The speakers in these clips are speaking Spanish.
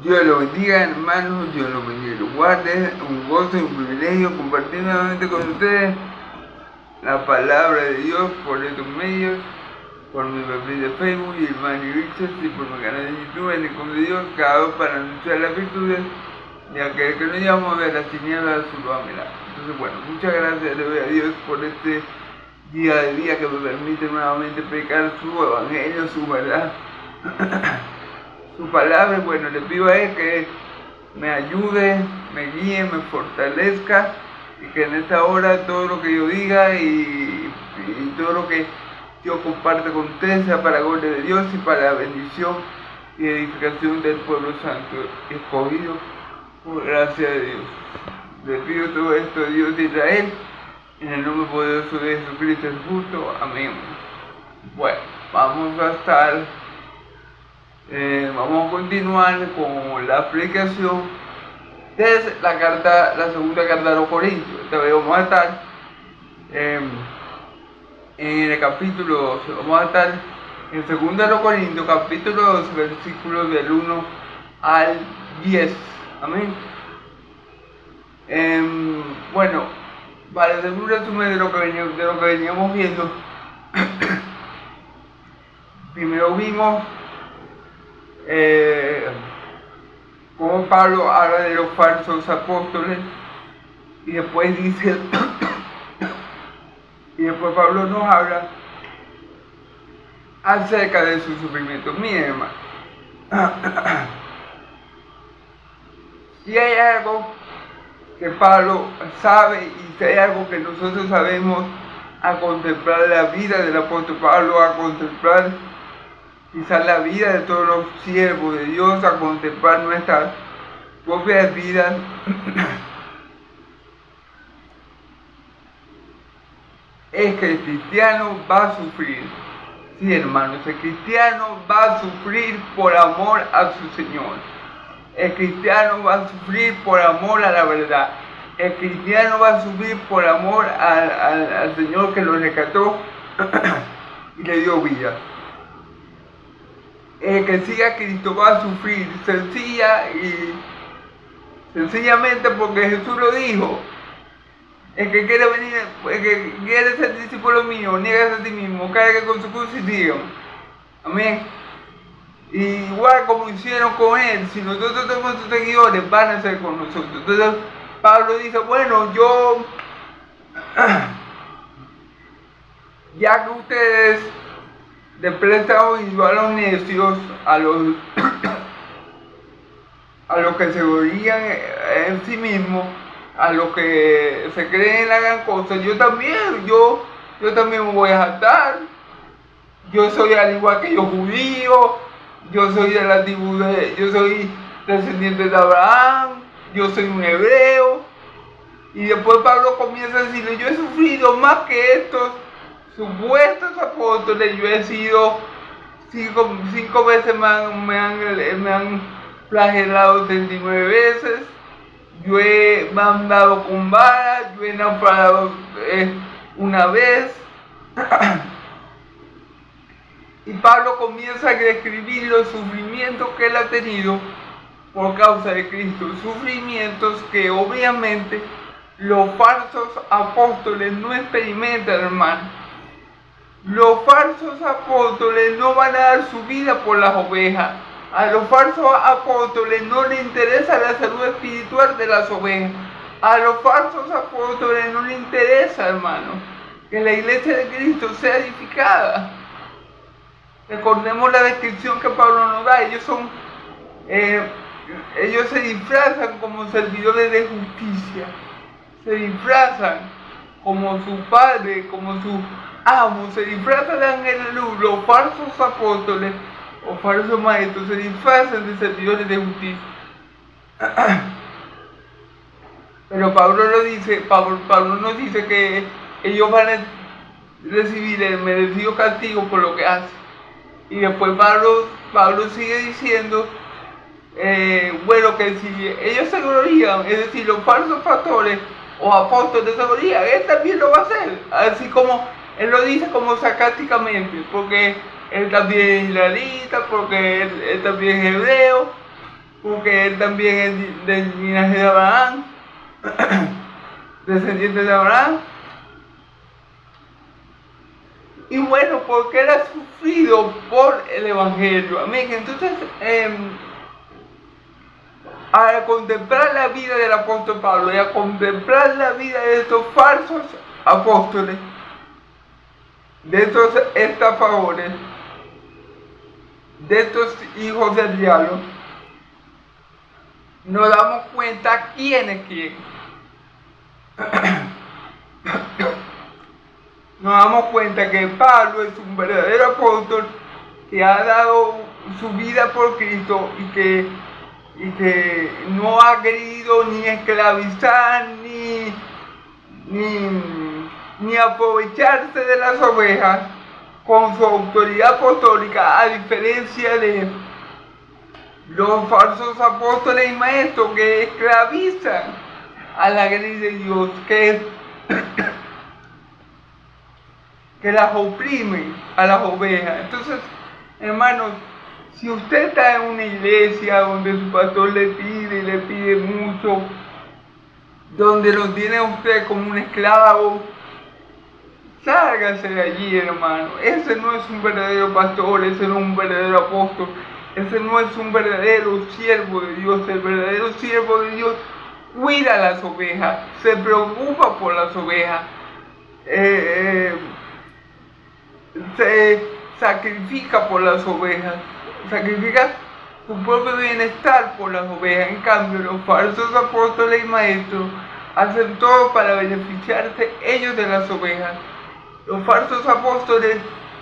Dios lo bendiga, hermanos, Dios lo bendiga y lo guarde. Un gozo y un privilegio compartir nuevamente con ustedes la palabra de Dios por estos medios, por mi perfil de Facebook y Manny Richards y por mi canal de YouTube, en el de Dios, cada vez para anunciar las virtudes de aquel que nos llama a ver las tinieblas de su luz. Entonces, bueno, muchas gracias le doy a Dios por este día de día que me permite nuevamente predicar su evangelio, su verdad. Su palabra. Bueno, le pido a Él que me ayude, me guíe, me fortalezca y que en esta hora todo lo que yo diga y todo lo que yo comparte con ustedes sea para la gloria de Dios y para la bendición y edificación del pueblo santo escogido por gracia de Dios. Le pido todo esto a Dios de Israel en el nombre poderoso de Jesucristo el justo. Amén. Bueno, vamos a continuar con la explicación de la segunda carta de los Corintios. Esta vez vamos a estar en el capítulo 12. Vamos a estar en 2 de los Corintios, capítulo 12, versículos del 1 al 10. Amén. Bueno, para hacer un resumen de lo que veníamos viendo, primero vimos como Pablo habla de los falsos apóstoles y después dice y después Pablo nos habla acerca de su sufrimiento. Miren, hermano, si hay algo que Pablo sabe y si hay algo que nosotros sabemos a contemplar la vida del apóstol Pablo, a contemplar quizás la vida de todos los siervos de Dios, a contemplar nuestras propias vidas, es que el cristiano va a sufrir. Sí, hermanos, el cristiano va a sufrir por amor a su Señor. El cristiano va a sufrir por amor a la verdad. El cristiano va a sufrir por amor al Señor que lo rescató y le dio vida. El que siga a Cristo va a sufrir sencillamente porque Jesús lo dijo. El que quiere venir, el que quiere ser discípulo mío, niégase a sí mismo, cargue con su cruz y sígame. Amén. Y igual como hicieron con él, si nosotros tenemos sus seguidores, van a ser con nosotros. Entonces Pablo dice, bueno, yo, ya que ustedes le prestan oído a los necios, a los que se orían en sí mismos, a los que se creen en la gran cosa, yo también me voy a jactar. Yo soy al igual que los judíos, yo soy descendiente de Abraham, yo soy un hebreo. Y después Pablo comienza a decirle, yo he sufrido más que estos supuestos apóstoles, yo he sido 5 veces me han flagelado 39 veces, me han dado con vara, yo he naufragado una vez. Y Pablo comienza a describir los sufrimientos que él ha tenido por causa de Cristo, sufrimientos que obviamente los falsos apóstoles no experimentan, hermano. Los falsos apóstoles no van a dar su vida por las ovejas. A los falsos apóstoles no les interesa la salud espiritual de las ovejas. A los falsos apóstoles no les interesa, hermano, que la iglesia de Cristo sea edificada. Recordemos la descripción que Pablo nos da. Ellos se disfrazan como servidores de justicia. Se disfrazan como su padre, como su amo. Se disfrazan de ángeles de luz. Los falsos apóstoles o falsos maestros se disfrazan de servidores de justicia. Pero Pablo nos dice que ellos van a recibir el merecido castigo por lo que hacen. Y después Pablo sigue diciendo, bueno, que si ellos se glorían, es decir, los falsos pastores o apóstoles se glorían, él también lo va a hacer. Así como él lo dice como sarcásticamente, porque él también es israelita, porque él también es hebreo. porque él también es del linaje de Abraham, descendiente de Abraham. Y bueno, porque él ha sufrido por el Evangelio. Amén. Entonces, al contemplar la vida del apóstol Pablo y a contemplar la vida de estos falsos apóstoles, de estos estafadores, de estos hijos del diablo, nos damos cuenta quién es quién. Nos damos cuenta que Pablo es un verdadero apóstol que ha dado su vida por Cristo y que no ha querido ni esclavizar ni aprovecharse de las ovejas con su autoridad apostólica, a diferencia de los falsos apóstoles y maestros que esclavizan a la grey de Dios, que las oprimen a las ovejas. Entonces, hermanos, si usted está en una iglesia donde su pastor le pide mucho, donde lo tiene a usted como un esclavo, sálgase de allí, hermano. Ese no es un verdadero pastor, ese no es un verdadero apóstol, ese no es un verdadero siervo de Dios. El verdadero siervo de Dios cuida las ovejas, se preocupa por las ovejas, se sacrifica por las ovejas, sacrifica su propio bienestar por las ovejas. En cambio, los falsos apóstoles y maestros hacen todo para beneficiarse ellos de las ovejas. Los falsos apóstoles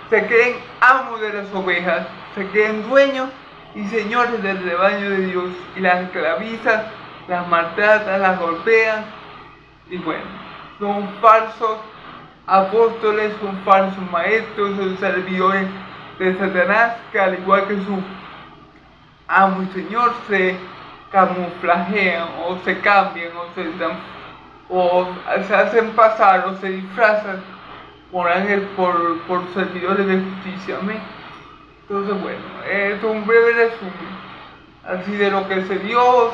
se creen amos de las ovejas, se creen dueños y señores del rebaño de Dios, y las esclavizan, las maltratan, las golpean, y bueno, son falsos apóstoles, son falsos maestros, son servidores de Satanás, que al igual que su amo y señor se camuflajean o se cambian o se hacen pasar o se disfrazan por ángel, por servidores de justicia. Amén. Entonces bueno, esto es un breve resumen así de lo que se dio.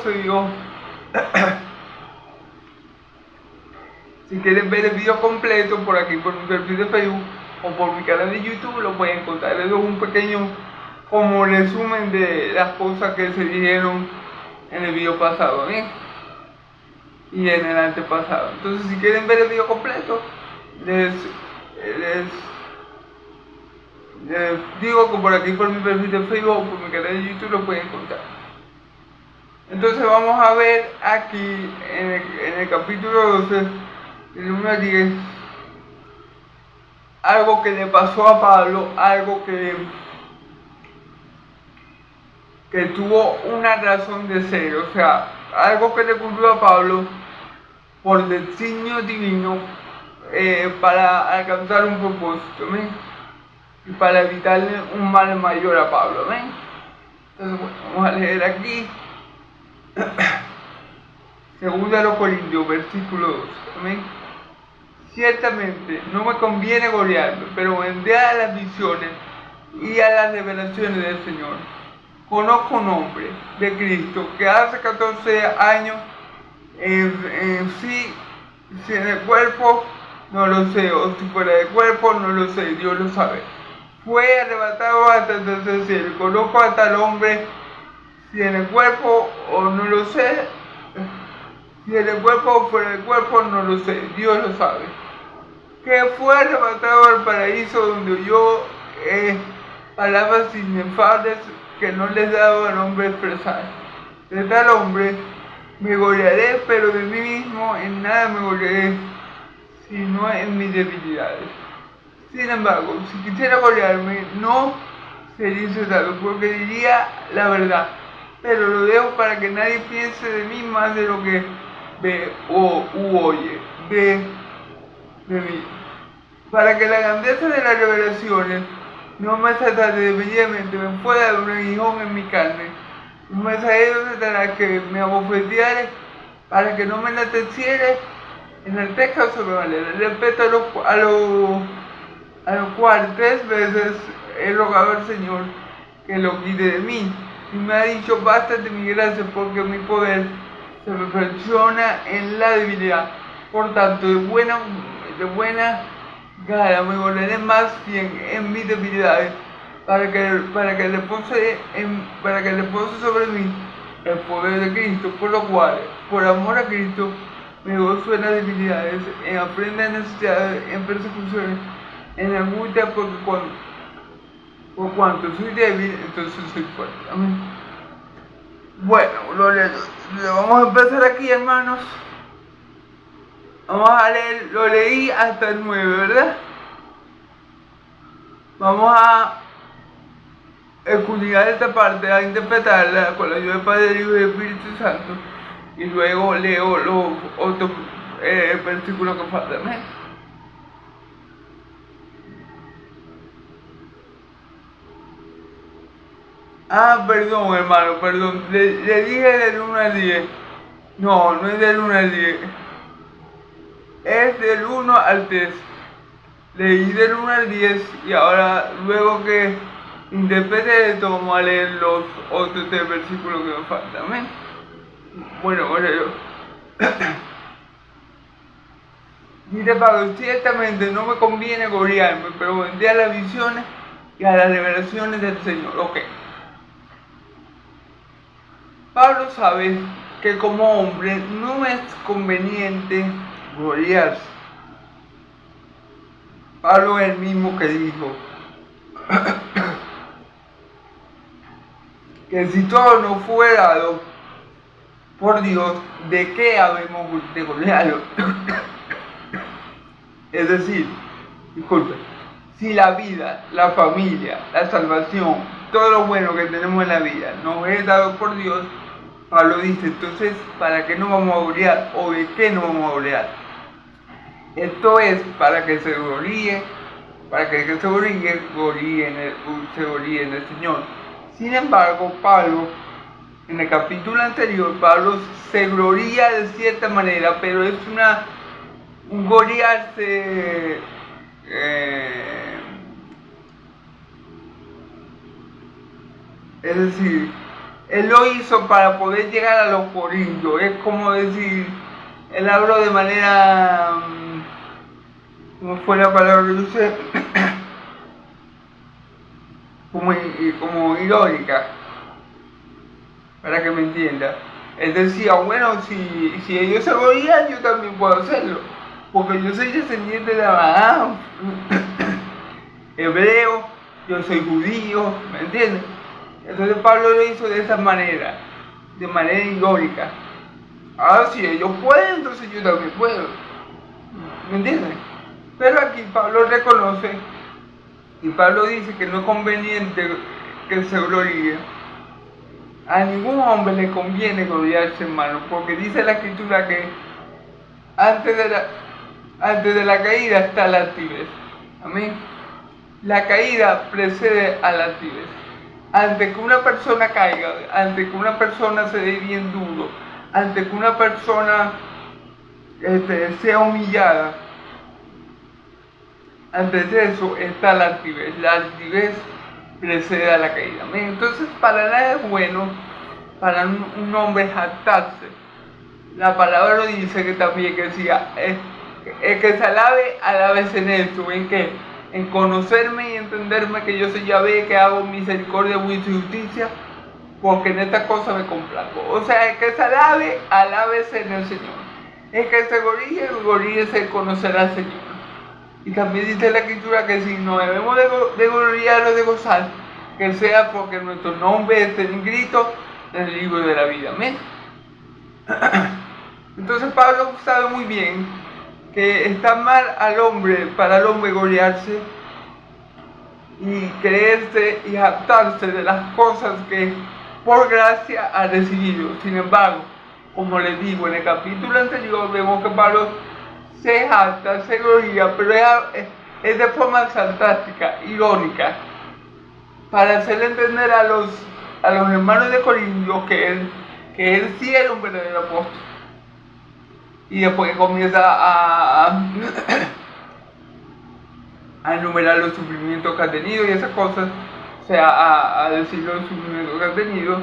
Si quieren ver el video completo, por aquí por mi perfil de Facebook o por mi canal de YouTube, lo pueden encontrar. Es un pequeño como resumen de las cosas que se dijeron en el video pasado, ¿bien? Y en el antepasado. Entonces, si quieren ver el video completo, les digo que por aquí por mi perfil de Facebook o por mi canal de YouTube lo pueden encontrar. Entonces vamos a ver aquí en el capítulo 12, el 1 al 10, algo que le pasó a Pablo, algo que tuvo una razón de ser, o sea, algo que le ocurrió a Pablo por designio divino, para alcanzar un propósito, ¿ven? Y para evitarle un mal mayor a Pablo, ¿ven? Entonces, bueno, vamos a leer aquí. Segunda a los Corintios, versículo 2, ¿ven? Ciertamente no me conviene gloriarme, pero vendré a las visiones y a las revelaciones del Señor. Conozco un hombre de Cristo que hace 14 años, si en el cuerpo no lo sé, o si fuera del cuerpo no lo sé, Dios lo sabe, fue arrebatado hasta el tercer cielo. Conozco a tal hombre, si en el cuerpo o no lo sé, si en el cuerpo o fuera del cuerpo no lo sé, Dios lo sabe, que fue arrebatado al paraíso, donde oyó palabras inefables que no les daba al hombre expresar. De tal hombre me gloriaré, pero de mí mismo en nada me gloriaré, sino en mis debilidades. Sin embargo, si quisiera gloriarme, no sería insensato, porque diría la verdad, pero lo dejo para que nadie piense de mí más de lo que ve o oye de mí, para que la grandeza de las revelaciones no me satisface debidamente, me pueda dar un aguijón en mi carne, un mensajero de Satanás que me abofeteare, para que no me enalteciere en el texto sobremanera. Respecto a lo cual 3 veces he rogado al Señor que lo quite de mí. y me ha dicho: basta de mi gracia, porque mi poder se perfecciona en la debilidad. Por tanto, de buena gana me volveré más bien en mis debilidades, para que repose sobre mí el poder de Cristo, por lo cual, por amor a Cristo, me gozo en las debilidades, en aprender necesidades, en persecuciones, en angustia, por cuanto soy débil, entonces soy fuerte. Amén. Bueno, vamos a empezar aquí, hermanos. Vamos a leer, lo leí hasta el 9, ¿verdad? Vamos a escudriñar esta parte, a interpretarla con la ayuda del Padre, Hijo y Espíritu Santo, y luego leo los otros versículos que faltan. Amén. Perdón, hermano, perdón. Le dije del 1 al 10. No, no es del 1 al 10. Es del 1 al 3. Leí del 1 al 10 y ahora, luego que interprete esto, vamos a leer los otros 3 versículos que me faltan. Amén. Bueno, yo. Dice Pablo: ciertamente no me conviene gloriarme, pero vendré a las visiones y a las revelaciones del Señor. Ok. Pablo sabe que como hombre no es conveniente gloriarse. Pablo es el mismo que dijo que si todo no fue dado por Dios, ¿de qué habemos de gloriarlo? Es decir, disculpe, si la vida, la familia, la salvación, todo lo bueno que tenemos en la vida nos es dado por Dios, Pablo dice: entonces, ¿para qué nos vamos a gloriar? ¿O de qué nos vamos a gloriar? Esto es para que se gloríe, se gloríe en el Señor. Sin embargo, Pablo, en el capítulo anterior, Pablo se gloría de cierta manera, pero es un gloriarse es decir, él lo hizo para poder llegar a los corintios. Es como decir, él habló de manera, ¿cómo fue la palabra que usé? como irónica, para que me entienda. Él decía: bueno, si ellos se glorían, yo también puedo hacerlo, porque yo soy descendiente de Abraham, hebreo, yo soy judío, ¿me entiendes? Entonces Pablo lo hizo de esa manera, de manera irónica. Ahora, si ellos pueden, entonces yo también puedo, ¿me entiendes? Pero aquí Pablo reconoce, y Pablo dice que no es conveniente que se gloríe. A ningún hombre le conviene gloriarse, hermano, porque dice la Escritura que antes de la caída está la altivez. Amén. La caída precede a la altivez. Antes que una persona caiga, antes que una persona se dé bien duro, antes que una persona sea humillada, antes de eso está la altivez. La altivez precede a la caída. Entonces, para nada es bueno para un hombre jactarse. La palabra lo dice que también, que decía: el que se alabe, alábese en esto. ¿En qué? En conocerme y entenderme que yo soy Yahvé, que hago misericordia, juicio y justicia, porque en esta cosa me complazco. O sea, el que se alabe, alábese en el Señor. El que se gloríese en conocer al Señor. Y también dice la Escritura que si nos debemos de gloriarnos, de gozar, que sea porque nuestro nombre esté inscrito en el libro de la vida. Amén. Entonces Pablo sabe muy bien que está mal para el hombre gloriarse y creerse y jactarse de las cosas que por gracia ha recibido. Sin embargo, como les digo, en el capítulo anterior vemos que Pablo se jacta, se gloria, pero es de forma sarcástica, irónica, para hacerle entender a los hermanos de Corintios que él sí era un verdadero apóstol. Y después comienza a enumerar los sufrimientos que ha tenido y esas cosas sea, a decir los sufrimientos que ha tenido.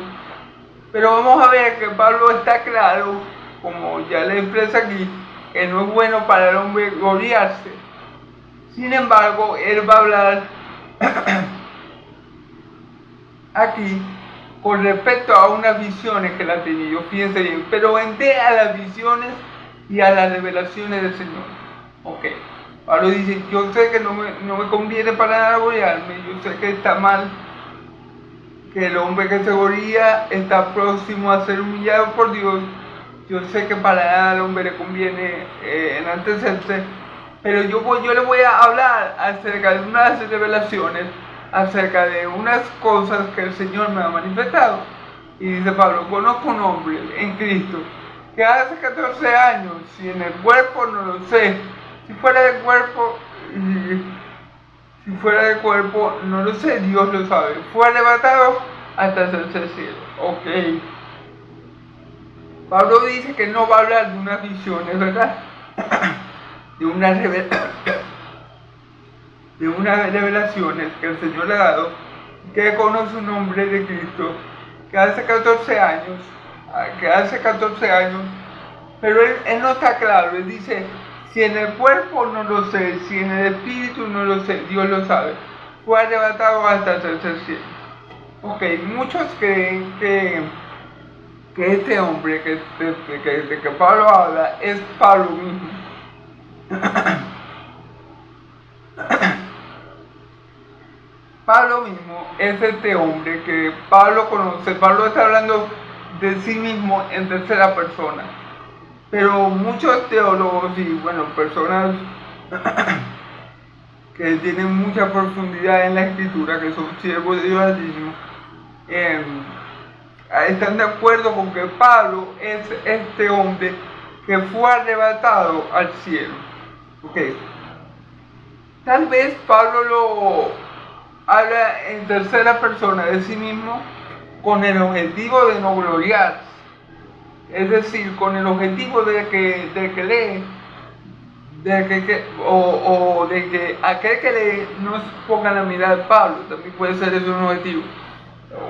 Pero vamos a ver que Pablo está claro, como ya le expresa aquí, que no es bueno para el hombre gloriarse. Sin embargo, él va a hablar aquí con respecto a unas visiones que él ha tenido, fíjense bien, pero vente a las visiones y a las revelaciones del Señor. Ok, Pablo dice, yo sé que no me conviene para nada gloriarme, yo sé que está mal, que el hombre que se gloria está próximo a ser humillado por Dios, yo sé que para nada al hombre le conviene enaltecerse, pero yo le voy a hablar acerca de unas revelaciones, acerca de unas cosas que el Señor me ha manifestado. Y dice Pablo, conozco un hombre en Cristo que hace 14 años, si en el cuerpo no lo sé, si fuera del cuerpo no lo sé, Dios lo sabe, fue arrebatado hasta el tercer cielo. Ok, Pablo dice que no va a hablar de unas visiones, ¿verdad? de unas revelaciones que el Señor le ha dado, que conoce un hombre de Cristo que hace 14 años, pero él no está claro, él dice, si en el cuerpo no lo sé, si en el espíritu no lo sé, Dios lo sabe, fue arrebatado hasta el tercer cielo. Ok, muchos creen que este hombre que Pablo habla es Pablo mismo. Pablo mismo es este hombre que Pablo conoce. Pablo está hablando de sí mismo en tercera persona. Pero muchos teólogos y personas que tienen mucha profundidad en la escritura, que son siervos de Dios Altísimo, están de acuerdo con que Pablo es este hombre que fue arrebatado al cielo. Okay. Tal vez Pablo lo habla en tercera persona de sí mismo con el objetivo de no gloriarse, es decir, con el objetivo de que lee, de que aquel que lee no ponga la mirada de Pablo. También puede ser eso un objetivo.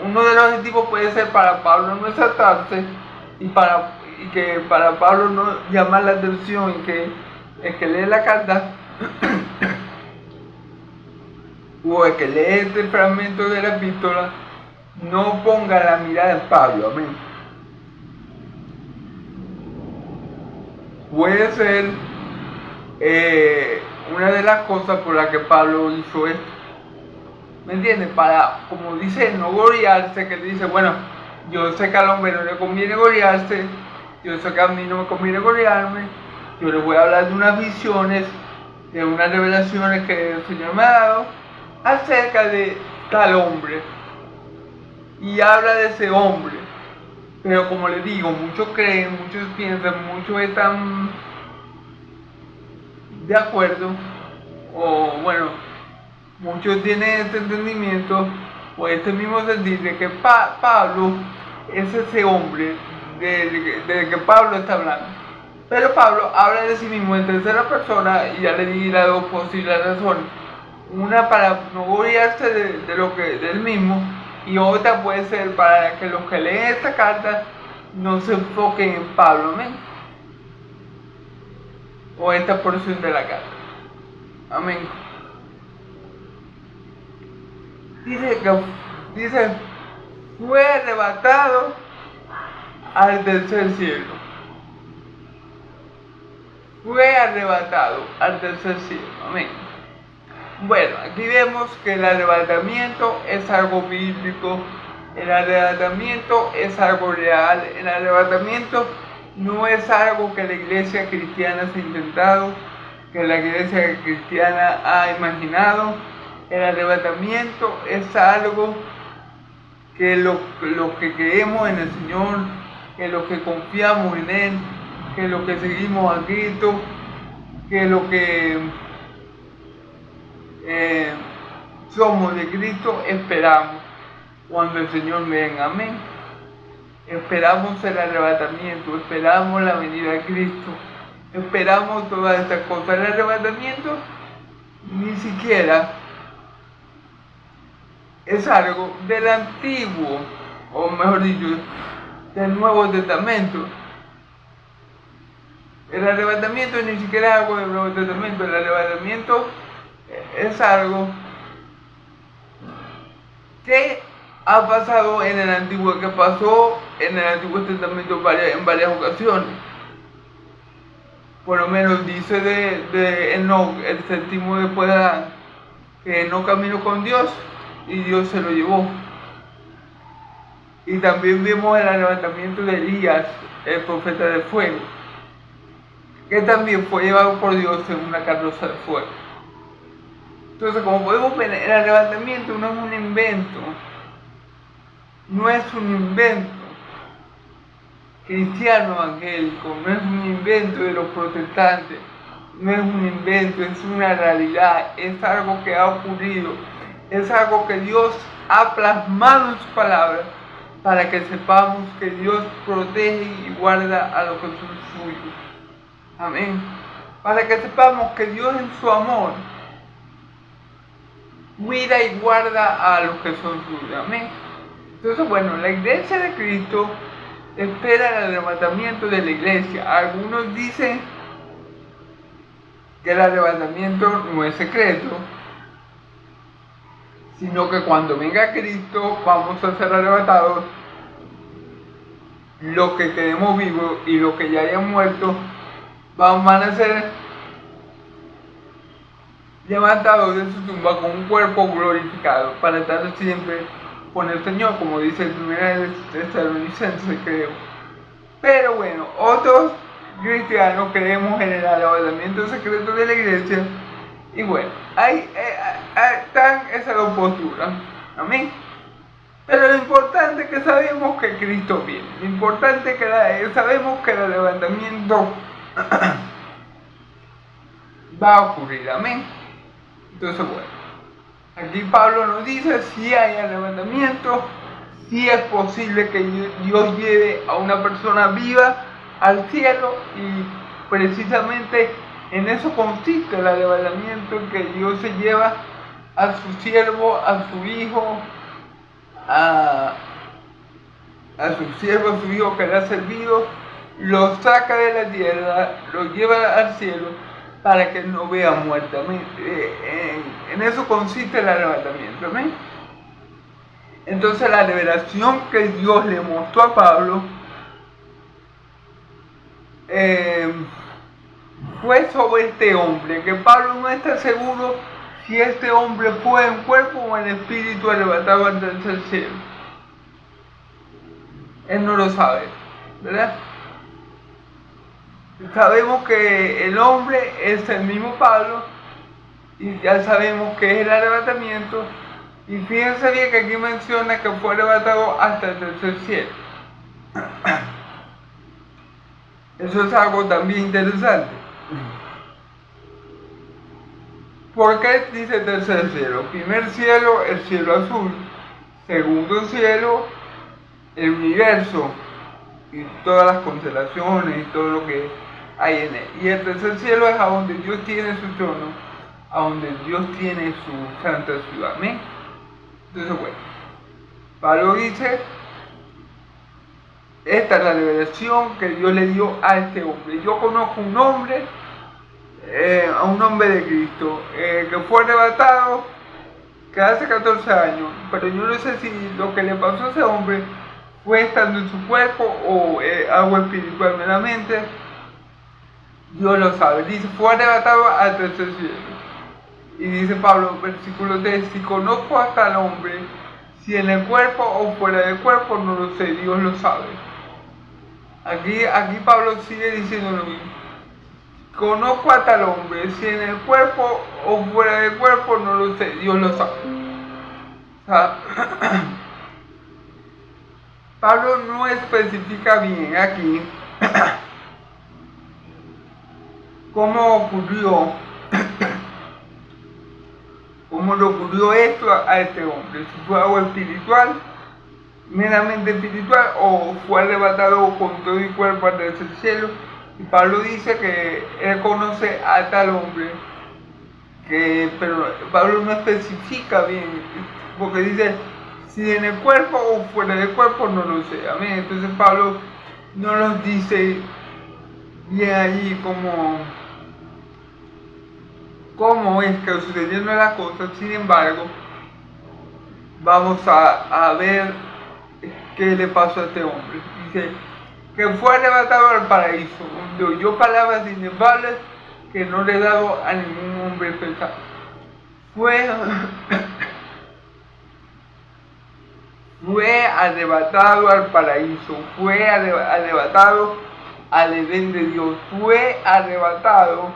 Uno de los objetivos puede ser para Pablo no exaltarse y que para Pablo no llamar la atención, y que el que lee la carta o el que lee este fragmento de la epístola no ponga la mirada en Pablo. Amén. Puede ser una de las cosas por las que Pablo hizo esto. ¿Me entiendes? Para, como dice, no gloriarse, que él dice, bueno, yo sé que al hombre no le conviene gloriarse, yo sé que a mí no me conviene gloriarme, yo les voy a hablar de unas visiones, de unas revelaciones que el Señor me ha dado acerca de tal hombre. Y habla de ese hombre. Pero como les digo, muchos creen, muchos piensan, muchos están de acuerdo, muchos tienen este entendimiento o este mismo sentir de que Pablo es ese hombre del que Pablo está hablando. Pero Pablo habla de sí mismo en tercera persona y ya le di las dos posibles razones. Una para no gloriarse de él mismo, y otra puede ser para que los que leen esta carta no se enfoquen en Pablo, amén, o esta porción de la carta, amén. Dice, fue arrebatado al tercer cielo. Fue arrebatado al tercer cielo, amén. Bueno, aquí vemos que el arrebatamiento es algo bíblico, el arrebatamiento es algo real, el arrebatamiento no es algo que la iglesia cristiana se ha inventado, que la iglesia cristiana ha imaginado. El arrebatamiento es algo que los que creemos en el Señor, que los que confiamos en Él, que los que seguimos a Cristo, que los que somos de Cristo, esperamos cuando el Señor venga, amén. Esperamos el arrebatamiento, esperamos la venida de Cristo, esperamos todas estas cosas. El arrebatamiento ni siquiera es algo del Antiguo, o mejor dicho, del Nuevo Testamento. El arrebatamiento ni siquiera es algo del Nuevo Testamento, el arrebatamiento es algo que ha pasado en el Antiguo, que pasó en el Antiguo Testamento en varias ocasiones. Por lo menos dice de Enoc, el séptimo después de Adán, que Enoc caminó con Dios y Dios se lo llevó. Y también vimos el arrebatamiento de Elías, el profeta de fuego, que también fue llevado por Dios en una carroza de fuego. Entonces, como podemos ver, el arrebatamiento no es un invento. No es un invento cristiano evangélico, no es un invento de los protestantes, no es un invento, es una realidad, es algo que ha ocurrido, es algo que Dios ha plasmado en su palabra para que sepamos que Dios protege y guarda a los que son suyos. Amén. Para que sepamos que Dios en su amor cuida y guarda a los que son suyos. Amén. Entonces, bueno, la iglesia de Cristo espera el arrebatamiento de la iglesia. Algunos dicen que el arrebatamiento no es secreto, sino que cuando venga Cristo vamos a ser arrebatados. Los que quedemos vivos y los que ya hayan muerto van a ser levantados de su tumba con un cuerpo glorificado para estar siempre con el Señor, como dice el 1 Tesalonicenses, creo. Pero bueno, otros cristianos creemos en el arrebatamiento secreto de la iglesia. Y bueno, están esas dos posturas. Amén. Pero lo importante es que sabemos que Cristo viene. Lo importante es que sabemos que el arrebatamiento va a ocurrir. Amén. Entonces, bueno. Aquí Pablo nos dice si hay arrebatamiento, si es posible que Dios lleve a una persona viva al cielo, y precisamente en eso consiste el arrebatamiento, que Dios se lleva a su siervo, a su hijo, a su hijo que le ha servido, lo saca de la tierra, lo lleva al cielo, para que no vea muerte. En eso consiste el arrebatamiento. ¿Amén? Entonces la revelación que Dios le mostró a Pablo fue sobre este hombre, que Pablo no está seguro si este hombre fue en cuerpo o en espíritu arrebatado al tercer cielo. Él no lo sabe, ¿verdad? Sabemos que el hombre es el mismo Pablo, y ya sabemos que es el arrebatamiento. Y fíjense bien que aquí menciona que fue arrebatado hasta el tercer cielo. Eso es algo también interesante. ¿Por qué dice tercer cielo? Primer cielo, el cielo azul. Segundo cielo, el universo y todas las constelaciones y todo lo que hay en él. Y el tercer cielo es a donde Dios tiene su trono, a donde Dios tiene su santa ciudad. Amén. Entonces, bueno, Pablo dice, esta es la revelación que Dios le dio a este hombre. Yo conozco un hombre, a un hombre de Cristo, que fue arrebatado, que hace 14 años, pero yo no sé si lo que le pasó a ese hombre fue estando en su cuerpo o algo espiritual meramente. Dios lo sabe. Dice, fue arrebatado al tercer cielo. Y dice Pablo, versículo 3, si conozco hasta el hombre, si en el cuerpo o fuera del cuerpo, no lo sé, Dios lo sabe. Aquí Pablo sigue diciendo lo mismo. Conozco hasta el hombre, si en el cuerpo o fuera del cuerpo, no lo sé, Dios lo sabe. O sea, Pablo no especifica bien aquí cómo ocurrió, cómo le ocurrió esto a este hombre, si fue algo espiritual, meramente espiritual, o fue arrebatado con todo el cuerpo al cielo. Y Pablo dice que él conoce a tal hombre pero Pablo no especifica bien, porque dice, si en el cuerpo o fuera del cuerpo, no lo sé, amén. Entonces Pablo no nos dice bien allí cómo es que sucediendo las cosas. Sin embargo, vamos a ver qué le pasó a este hombre. Dice que fue arrebatado al paraíso, donde oyó palabras inefables que no le he dado a ningún hombre pensar. Fue arrebatado al paraíso, fue arrebatado al Edén de Dios, fue arrebatado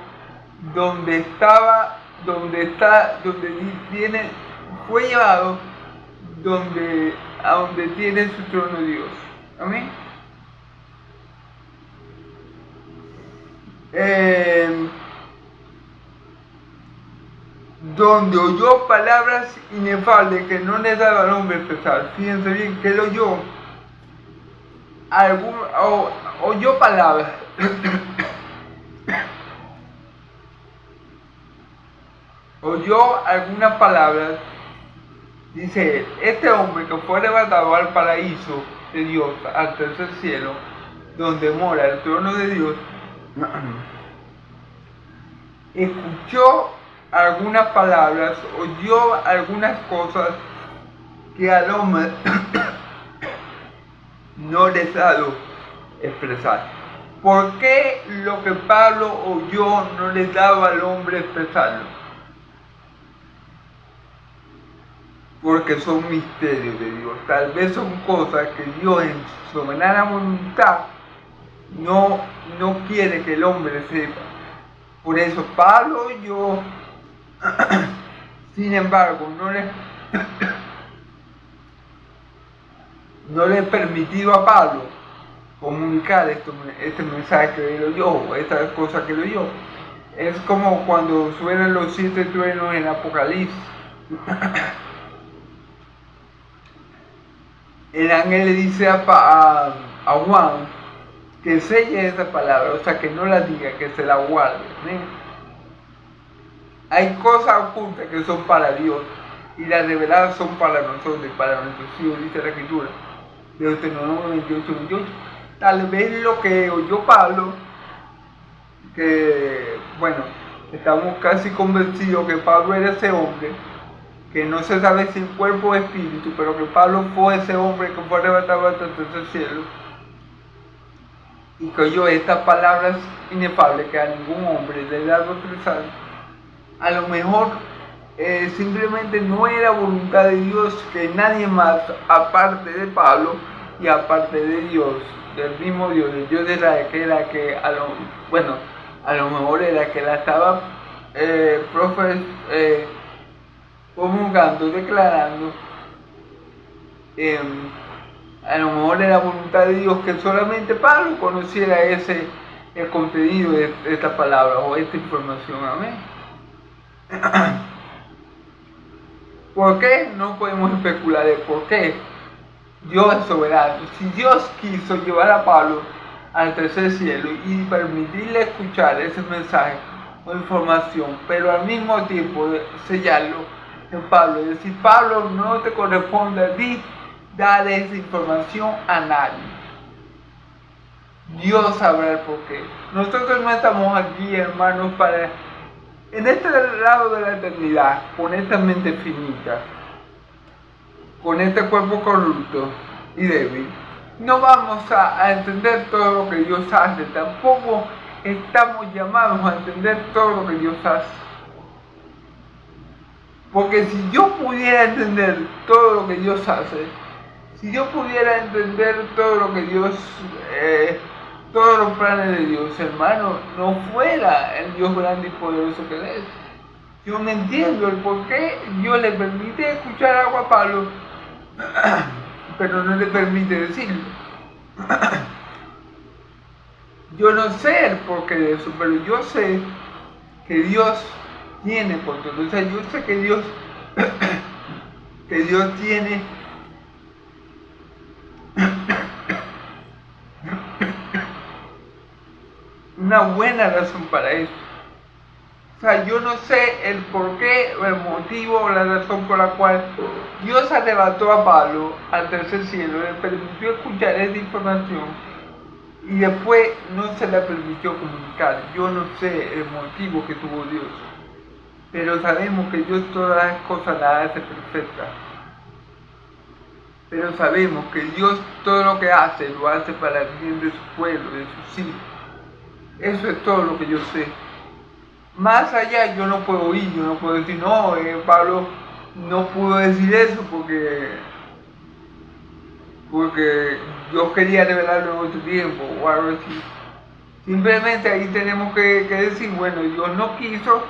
fue llevado a donde tiene su trono Dios. Amén. Donde oyó palabras inefables que no le daba al hombre expresar. Fíjense bien que él oyó palabras oyó algunas palabras. Dice él, este hombre que fue arrebatado al paraíso de Dios, al tercer cielo, donde mora el trono de Dios, escuchó algunas palabras, oyó algunas cosas que al hombre no les ha dado expresar. ¿Por qué lo que Pablo oyó no les daba al hombre expresarlo? Porque son misterios de Dios. Tal vez son cosas que Dios en su soberana voluntad no quiere que el hombre sepa. Por eso Pablo oyó, sin embargo, no le he permitido a Pablo comunicar este mensaje que él oyó, estas cosas que él oyó. Es como cuando suenan los 7 truenos en Apocalipsis. El ángel le dice a Juan que selle esa palabra, o sea, que no la diga, que se la guarde. ¿Sí? Hay cosas ocultas que son para Dios y las reveladas son para nosotros, para nuestros hijos, dice la Escritura. De Deuteronomio 28. Tal vez lo que oyó Pablo, que, bueno, estamos casi convencidos que Pablo era ese hombre, que no se sabe si en cuerpo o espíritu, pero que Pablo fue ese hombre que fue arrebatado hasta el tercer cielo, y que oyó estas palabras inefables que a ningún hombre le da a expresar. A lo mejor simplemente no era voluntad de Dios que nadie más, aparte de Pablo y aparte de Dios, del mismo Dios, el Dios de Israel, que era que a lo mejor era que la estaba promulgando, declarando, a lo mejor era voluntad de Dios que solamente Pablo conociera el contenido de esta palabra o esta información. Amén. ¿Por qué? No podemos especular de por qué. Dios es soberano. Si Dios quiso llevar a Pablo al tercer cielo y permitirle escuchar ese mensaje o información, pero al mismo tiempo sellarlo en Pablo, es decir, Pablo, no te corresponde a ti dar esa información a nadie. Dios sabrá el porqué. Nosotros no estamos aquí, hermanos, en este lado de la eternidad, con esta mente finita, con este cuerpo corrupto y débil, no vamos a entender todo lo que Dios hace, tampoco estamos llamados a entender todo lo que Dios hace. Porque si yo pudiera entender todo lo que Dios hace, si yo pudiera entender todo lo que Dios, todos los planes de Dios, hermano, no fuera el Dios grande y poderoso que Él es. Yo no entiendo el por qué Dios le permite escuchar algo a Pablo, pero no le permite decirlo. Yo no sé el porqué de eso, pero yo sé que Dios tiene control. O sea, yo sé que Dios tiene una buena razón para eso. sea, yo no sé el por qué, o el motivo, o la razón por la cual Dios arrebató a Pablo al tercer cielo, le permitió escuchar esta información y después no se la permitió comunicar. Yo no sé el motivo que tuvo Dios, pero sabemos que Dios todas las cosas las hace perfectas. Pero sabemos que Dios todo lo que hace, lo hace para el bien de su pueblo, de sus hijos. Eso es todo lo que yo sé. Más allá yo no puedo ir, yo no puedo decir, no, Pablo no pudo decir eso porque yo quería revelarlo en otro tiempo o algo así. Simplemente ahí tenemos que decir, bueno, Dios no quiso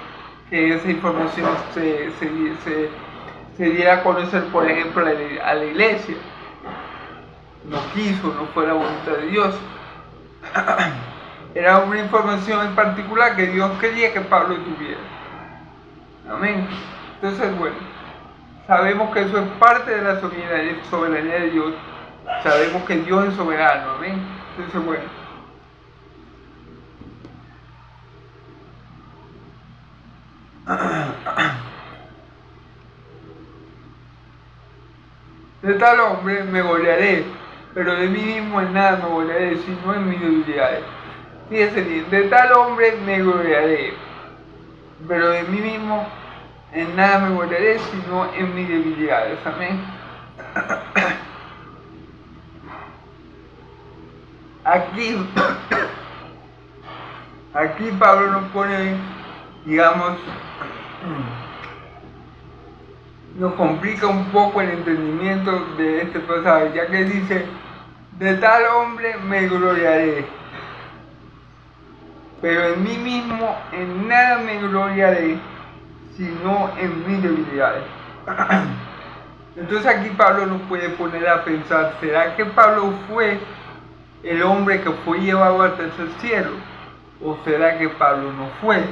que esa información se diera a conocer, por ejemplo, a la iglesia. No quiso, no fue la voluntad de Dios. Era una información en particular que Dios quería que Pablo tuviera. Amén. Entonces, bueno, sabemos que eso es parte de la soberanía de Dios. Sabemos que Dios es soberano. Amén. Entonces, bueno. De tal hombre me gloriaré, pero de mí mismo en nada me gloriaré, sino en mis debilidades. Fíjese bien, de tal hombre me gloriaré, pero de mí mismo en nada me gloriaré, sino en mis debilidades. Amén. Aquí Pablo nos pone, digamos, nos complica un poco el entendimiento de este pasaje, ya que dice, de tal hombre me gloriaré, pero en mí mismo en nada me gloriaré, sino en mis debilidades. Entonces aquí Pablo nos puede poner a pensar, ¿será que Pablo fue el hombre que fue llevado al tercer cielo? ¿O será que Pablo no fue?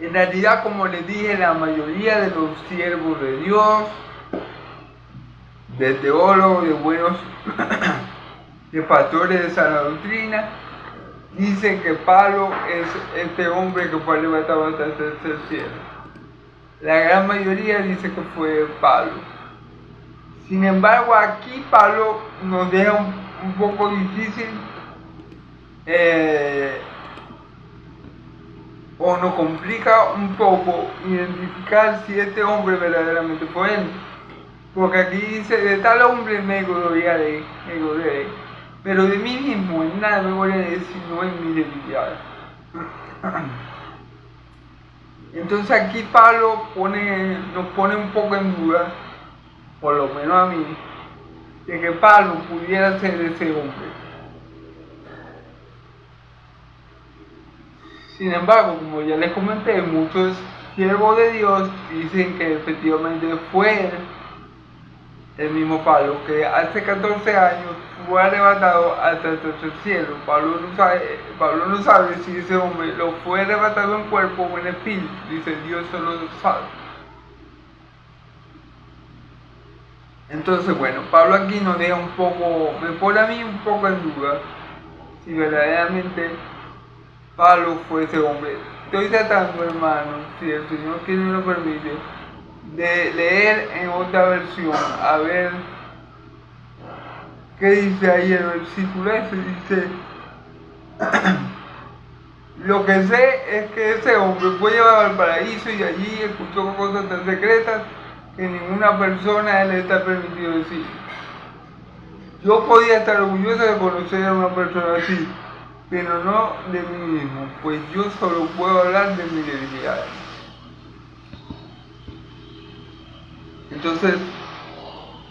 En realidad, como les dije, la mayoría de los siervos de Dios, de teólogos, de buenos, de pastores de sana doctrina, dicen que Pablo es este hombre que fue arrebatado hasta el tercer cielo. La gran mayoría dice que fue Pablo. Sin embargo, aquí Pablo nos deja un poco difícil o nos complica un poco identificar si este hombre verdaderamente fue él. Porque aquí dice, de tal hombre me gloriaré, pero de mí mismo en nada me gloriaré, sino en mis debilidades. Entonces aquí Pablo nos pone un poco en duda, por lo menos a mí, de que Pablo pudiera ser ese hombre. Sin embargo, como ya les comenté, muchos siervos de Dios dicen que efectivamente fue el mismo Pablo, que hace 14 años fue arrebatado hasta el tercer cielo. Pablo no sabe si ese hombre lo fue arrebatado en cuerpo o en espíritu. Dice, Dios solo lo sabe. Entonces, bueno, Pablo aquí nos deja un poco, me pone a mí un poco en duda si verdaderamente Pablo fue ese hombre. Estoy tratando, hermano, si el Señor quiere me lo permite, de leer en otra versión, a ver qué dice ahí el versículo ese. Dice, lo que sé es que ese hombre fue llevado al paraíso y allí escuchó cosas tan secretas que ninguna persona le está permitido decir. Yo podía estar orgulloso de conocer a una persona así, pero no de mí mismo, pues yo solo puedo hablar de mis debilidades. Entonces,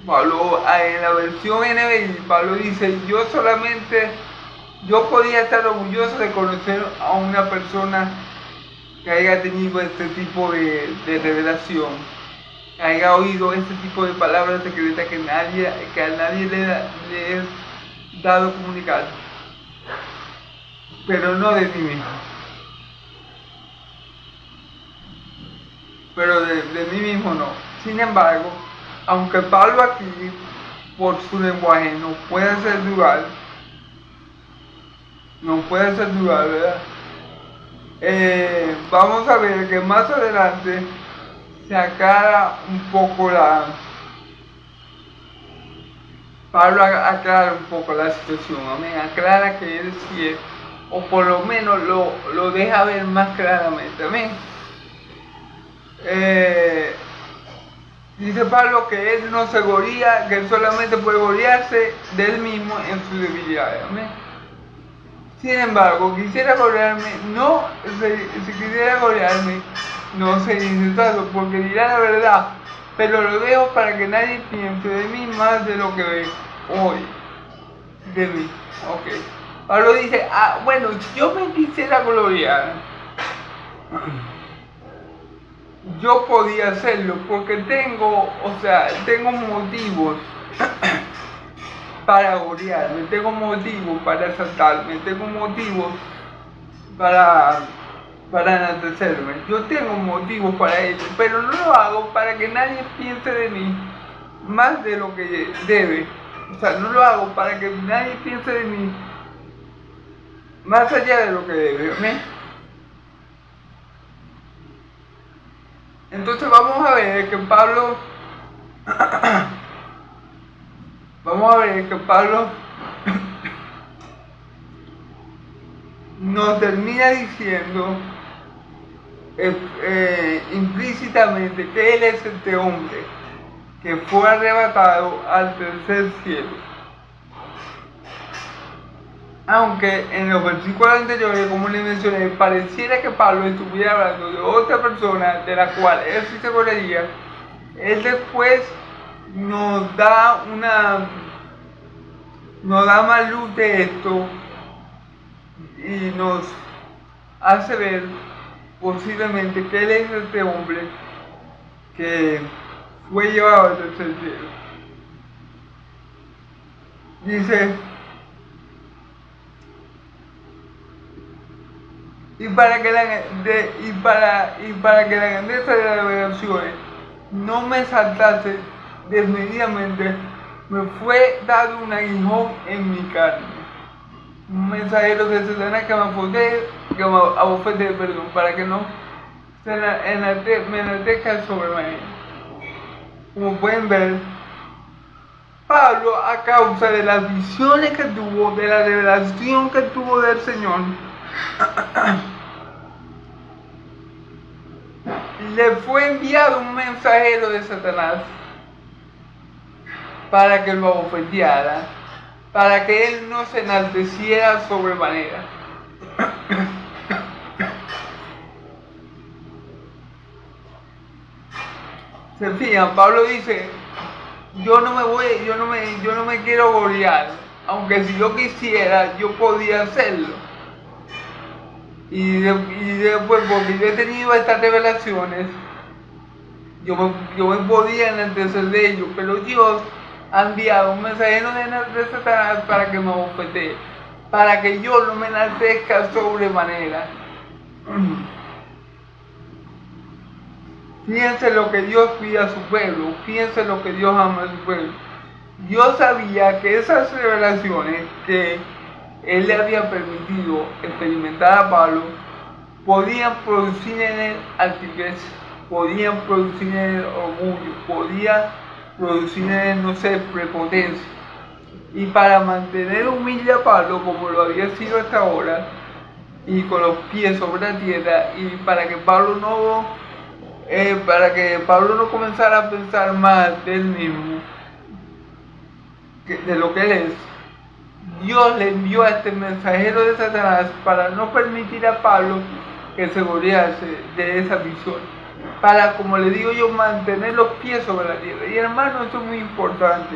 Pablo, en la versión NBI, Pablo dice, yo podía estar orgulloso de conocer a una persona que haya tenido este tipo de revelación, que haya oído este tipo de palabras secretas que a nadie le es dado comunicar, pero no de mí mismo. Pero de mí mismo no. Sin embargo, aunque Pablo aquí, por su lenguaje, no puede hacer dudar, ¿verdad? vamos a ver que más adelante se aclara un poco Pablo aclara un poco la situación, amén, aclara que él sí es, o por lo menos lo deja ver más claramente, amén. Dice Pablo que él no se gloria, que él solamente puede gloriarse de él mismo en sus debilidades, amén. Sin embargo, quisiera gloriarme, si quisiera gloriarme, no sería insensato, porque dirá la verdad, pero lo dejo para que nadie piense de mí más de lo que ve hoy de mí. Ok. Pablo dice, bueno, si yo me quisiera gloriar, yo podía hacerlo, porque tengo motivos para gloriarme, tengo motivos para exaltarme, tengo motivos para enaltecerme. Yo tengo motivos para ello, pero no lo hago para que nadie piense de mí más de lo que debe. O sea, no lo hago para que nadie piense de mí más allá de lo que debe, ¿okay? Entonces vamos a ver que Pablo nos termina diciendo implícitamente que él es este hombre que fue arrebatado al tercer cielo. Aunque en los versículos anteriores, como les mencioné, pareciera que Pablo estuviera hablando de otra persona de la cual él sí se gloriaría, él después nos da más luz de esto y nos hace ver posiblemente que él es este hombre que fue llevado al tercer cielo. Dice, y para que la grandeza de las revelaciones no me saltase desmedidamente, me fue dado un aguijón en mi carne, un mensajero de Satanás que me abofete, para que no me enaltezca sobremanera. Como pueden ver, Pablo, a causa de las visiones que tuvo, de la revelación que tuvo del Señor, le fue enviado un mensajero de Satanás para que lo abofeteara, para que él no se enalteciera sobremanera. Se fijan, Pablo dice, yo no me quiero gloriar, aunque si yo quisiera, yo podía hacerlo. Y después, porque yo he tenido estas revelaciones, yo me podía enaltecer de ellos, pero Dios ha enviado un mensajero de Satanás para que me abofetee, para que yo no me enaltezca sobremanera. Fíjense lo que Dios pide a su pueblo, fíjense lo que Dios ama a su pueblo. Dios sabía que esas revelaciones que Él le había permitido experimentar a Pablo podían producir en él altivez, podían producir en él orgullo, podían producir en él, no sé, prepotencia. Y para mantener humilde a Pablo como lo había sido hasta ahora, y con los pies sobre la tierra, y para que Pablo no comenzara a pensar más de él mismo, de lo que él es, Dios le envió a este mensajero de Satanás para no permitir a Pablo que se gloriase de esa visión, para, como le digo yo, mantener los pies sobre la tierra. Y hermano, esto es muy importante.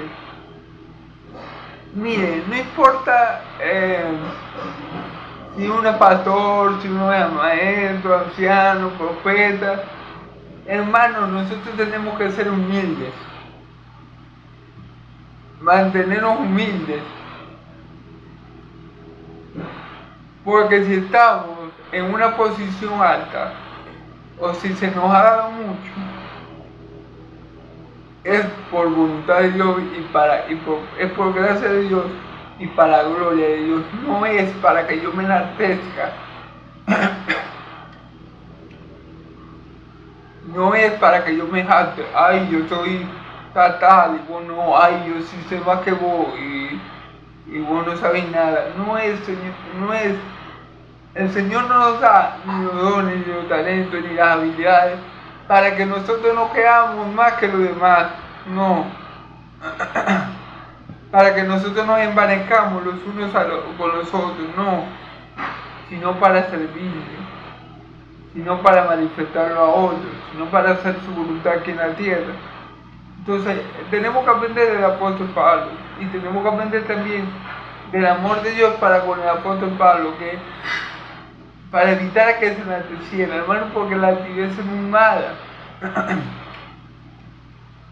Miren, no importa si uno es pastor, si uno es maestro, anciano, profeta, hermano, nosotros tenemos que ser humildes, mantenernos humildes, porque si estamos en una posición alta, o si se nos ha dado mucho, es por voluntad de Dios es por gracia de Dios y para la gloria de Dios. No es para que yo me enaltezca No es para que yo me jacte, ay, yo soy tal, y vos no, ay, yo sí sé más que vos, y vos no sabés nada. No es, Señor, no es. El Señor no nos da ni los dones, ni los talentos, ni las habilidades, para que nosotros no creamos más que los demás. No. Para que nosotros nos envanezcamos los unos con los otros. No. Sino para servirle. Sino para manifestarlo a otros. Sino para hacer su voluntad aquí en la tierra. Entonces, tenemos que aprender del apóstol Pablo. Y tenemos que aprender también del amor de Dios para con el apóstol Pablo, que para evitar que se enalteciera, hermano, porque la altivez es muy mala.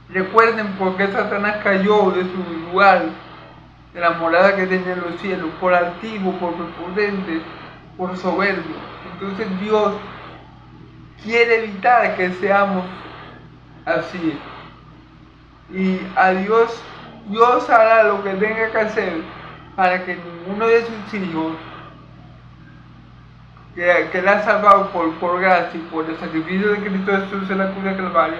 Recuerden por qué Satanás cayó de su lugar, de la morada que tenía en los cielos, por altivo, por prepotente, por soberbio. Entonces Dios quiere evitar que seamos así. Y a Dios hará lo que tenga que hacer para que ninguno de sus hijos que la ha salvado por gracia y por el sacrificio de Cristo Jesús en la cruz del Calvario,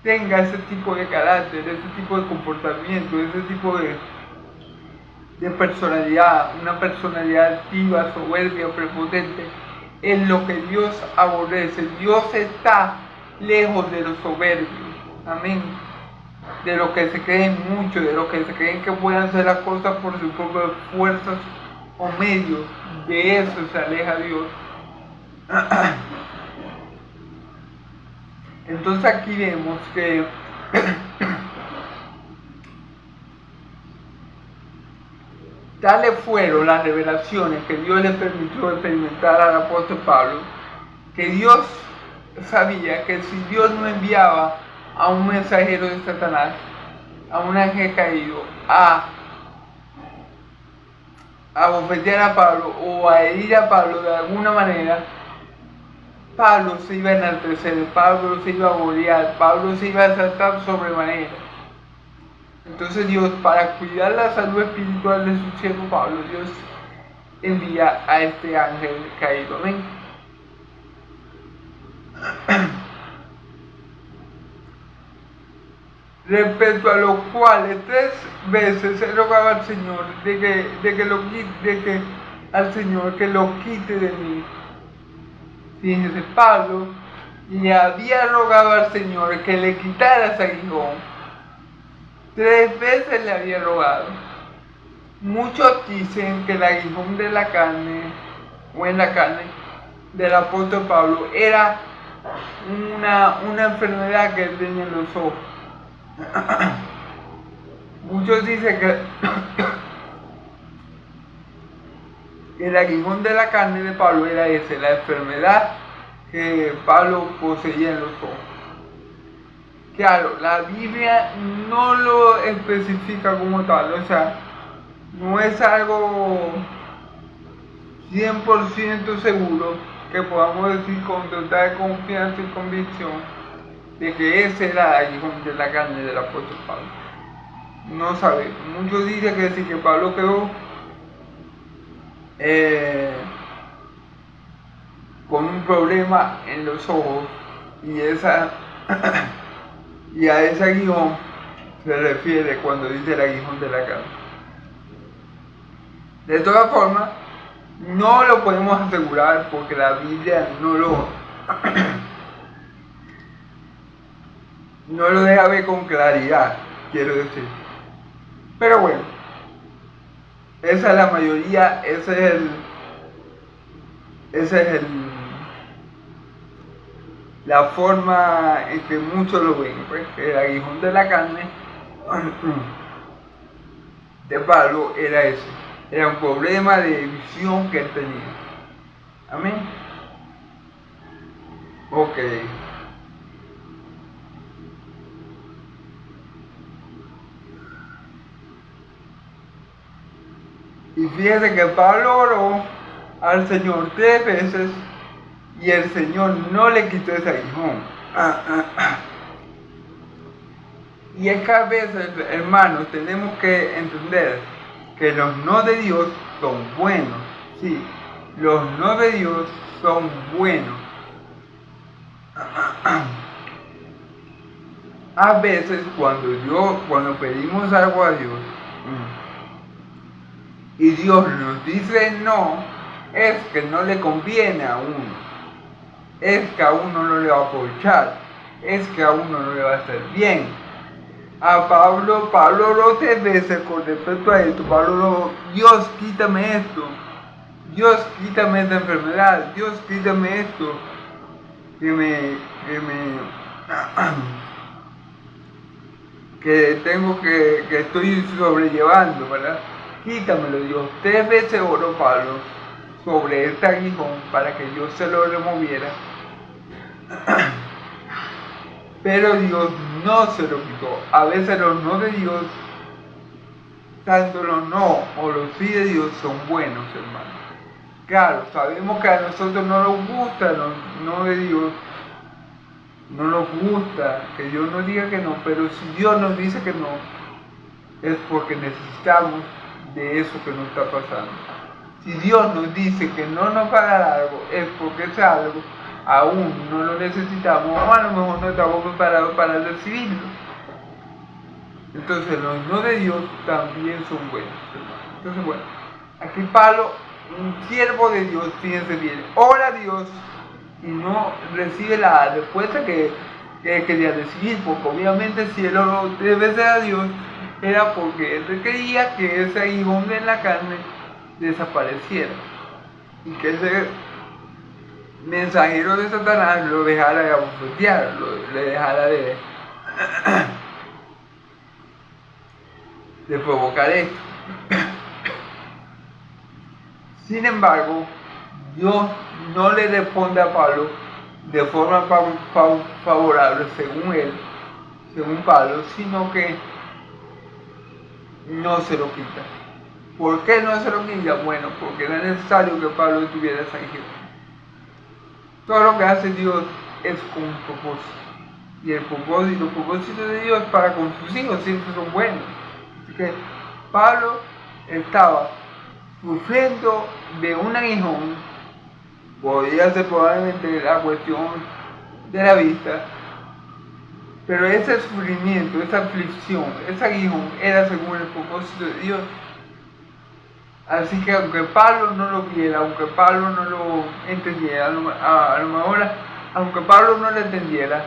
tenga ese tipo de carácter, ese tipo de comportamiento, ese tipo de personalidad, una personalidad activa, soberbia, prepotente, es lo que Dios aborrece. Dios está lejos de los soberbios, amén, de los que se creen mucho, de los que se creen que pueden hacer las cosas por sus propias fuerzas o medios. De eso se aleja Dios. Entonces aquí vemos que tales fueron las revelaciones que Dios le permitió experimentar al apóstol Pablo, que Dios sabía que si Dios no enviaba a un mensajero de Satanás, a un ángel caído, a bofetear a Pablo o a herir a Pablo de alguna manera, Pablo se iba a enaltecer, Pablo se iba a bolear, Pablo se iba a exaltar sobremanera. Entonces Dios, para cuidar la salud espiritual de su siervo Pablo, Dios envía a este ángel caído. Amén. Respecto a los cuales 3 veces he rogado al Señor al Señor que lo quite de mí. Fíjense, Pablo le había rogado al Señor que le quitara ese aguijón. 3 veces le había rogado. Muchos dicen que el aguijón de la carne, o en la carne, del apóstol Pablo, era una enfermedad que él tenía en los ojos. Muchos dicen que el aguijón de la carne de Pablo era ese, la enfermedad que Pablo poseía en los ojos. Claro, la Biblia no lo especifica como tal, o sea, no es algo 100% seguro que podamos decir con total confianza y convicción de que ese era el aguijón de la carne del apóstol Pablo. No sabemos. Muchos dicen que sí, que Pablo quedó con un problema en los ojos y a ese aguijón se refiere cuando dice el aguijón de la carne. De todas formas, no lo podemos asegurar porque la Biblia no lo deja ver con claridad, quiero decir. Pero bueno, esa es la mayoría, ese es la forma en que muchos lo ven, pues, que el aguijón de la carne de Pablo era ese, era un problema de visión que él tenía. Amén. Ok. Y fíjense que Pablo oró al Señor 3 veces y el Señor no le quitó ese aguijón. Y es que a veces, hermanos, tenemos que entender que los no de Dios son buenos. Sí, los no de Dios son buenos. A veces cuando pedimos algo a Dios y Dios nos dice no, es que no le conviene a uno, es que a uno no le va a aprovechar, es que a uno no le va a hacer bien. A Pablo oró 3 veces con respecto a esto. Dios quítame esto, Dios quítame esta enfermedad, Dios quítame esto que tengo que estoy sobrellevando, ¿verdad? Quítamelo, Dios. 3 veces oró Pablo sobre este aguijón para que Dios se lo removiera. Pero Dios no se lo quitó. A veces los no de Dios, tanto los no o los sí de Dios, son buenos, hermanos. Claro, sabemos que a nosotros no nos gusta los no de Dios, no nos gusta que Dios nos diga que no, pero si Dios nos dice que no, es porque necesitamos de eso que nos está pasando. Si Dios nos dice que no nos va a dar algo, es porque ese algo aún no lo necesitamos, o a lo mejor no estamos preparados para recibirlo. Entonces los no de Dios también son buenos, hermanos. Entonces bueno, aquí Pablo, un siervo de Dios, fíjense bien, ora a Dios y no recibe la respuesta que quería recibir, porque obviamente si él oró 3 veces a Dios, era porque él quería que ese aguijón en la carne desapareciera y que ese mensajero de Satanás lo dejara de abofetear, le dejara de provocar esto. Sin embargo, Dios no le responde a Pablo de forma favorable según Pablo, sino que no se lo quita. ¿Por qué no se lo quita? Bueno, porque era necesario que Pablo tuviera esa inquietud. Todo lo que hace Dios es con un propósito. Y los propósitos de Dios para con sus hijos siempre son buenos. Así que Pablo estaba sufriendo de un aguijón, podría ser probablemente la cuestión de la vista, pero ese sufrimiento, esa aflicción, ese aguijón era según el propósito de Dios. Así que aunque Pablo no lo viera, aunque Pablo no lo entendiera, a lo mejor, aunque Pablo no lo entendiera,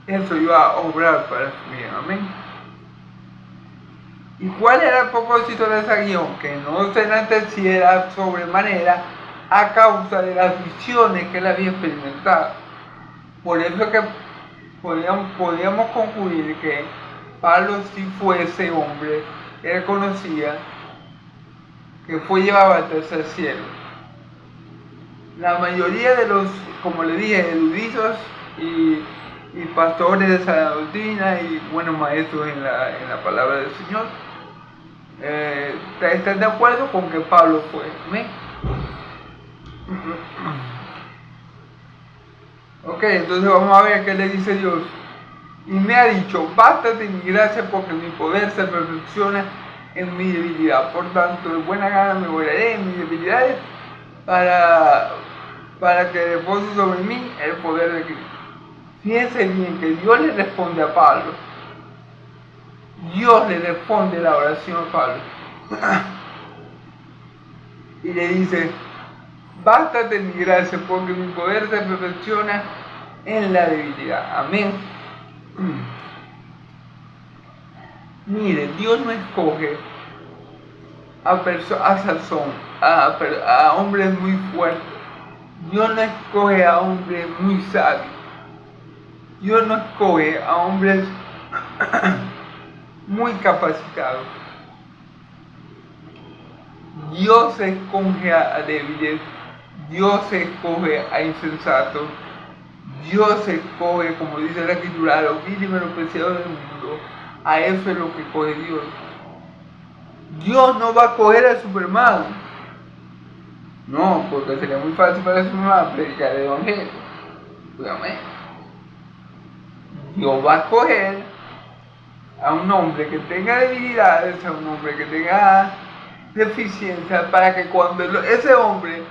eso iba a obrar para su bien. Amén. ¿Y cuál era el propósito de ese aguijón? Que no se enalteciera sobremanera a causa de las visiones que él había experimentado. Por eso que podríamos concluir que Pablo sí fue ese hombre que él conocía, que fue llevado al tercer cielo. La mayoría de los, como le dije, eruditos y pastores de sana doctrina y buenos maestros en la palabra del Señor, están de acuerdo con que Pablo fue. ¿Amén? Ok, entonces vamos a ver qué le dice Dios. Y me ha dicho, bástate mi gracia porque mi poder se perfecciona en mi debilidad. Por tanto, de buena gana me volveré en mis debilidades para que repose sobre mí el poder de Cristo. Fíjense bien que Dios le responde a Pablo. Dios le responde la oración a Pablo. Y le dice, bástate mi gracia porque mi poder se perfecciona en la debilidad. Amén. Mire, Dios no escoge a hombres muy fuertes. Dios no escoge a hombres muy sabios. Dios no escoge a hombres muy capacitados. Dios escoge a débiles. Dios escoge a insensatos. Dios escoge, como dice la Escritura, a los vil y menospreciados del mundo. A eso es lo que escoge Dios. Dios no va a coger a Superman. No, porque sería muy fácil para Superman predicar el Evangelio. Dígame. Dios va a coger a un hombre que tenga debilidades, a un hombre que tenga deficiencias, para que cuando ese hombre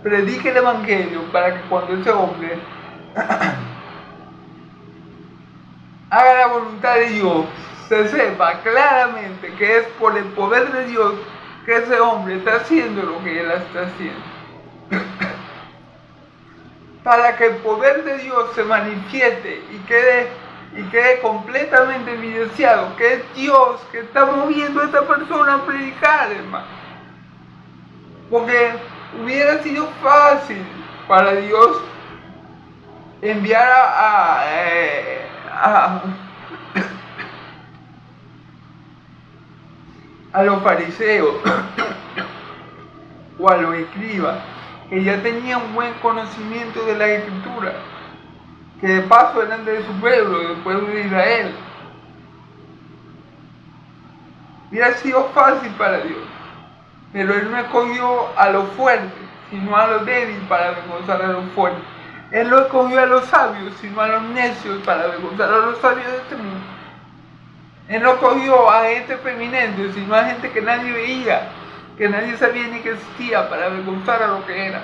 predique el Evangelio, para que cuando ese hombre haga la voluntad de Dios, se sepa claramente que es por el poder de Dios que ese hombre está haciendo lo que él está haciendo. Para que el poder de Dios se manifieste y quede completamente evidenciado que es Dios que está moviendo a esta persona a predicar, hermano. Porque hubiera sido fácil para Dios enviar a los fariseos o a los escribas, que ya tenían buen conocimiento de la Escritura, que de paso eran de su pueblo, del pueblo de Israel. Hubiera sido fácil para Dios, pero Él no escogió a los fuertes, sino a los débiles para avergonzar a los fuertes. Él no escogió a los sabios, sino a los necios para avergonzar a los sabios de este mundo. Él no escogió a gente feminente, sino a gente que nadie veía, que nadie sabía ni que existía, para avergonzar a lo que era.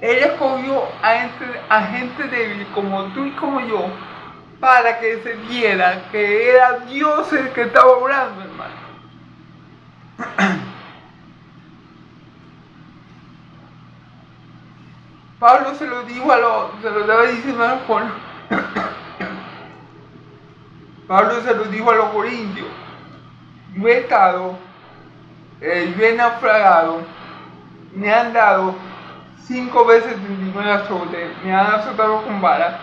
Él escogió a gente débil como tú y como yo, para que se viera que era Dios el que estaba obrando, hermano. Pablo se lo estaba diciendo a los Corintios. Pablo se lo dijo a los corintios: yo he naufragado, me han dado 5 veces el primer azote, me han azotado con vara.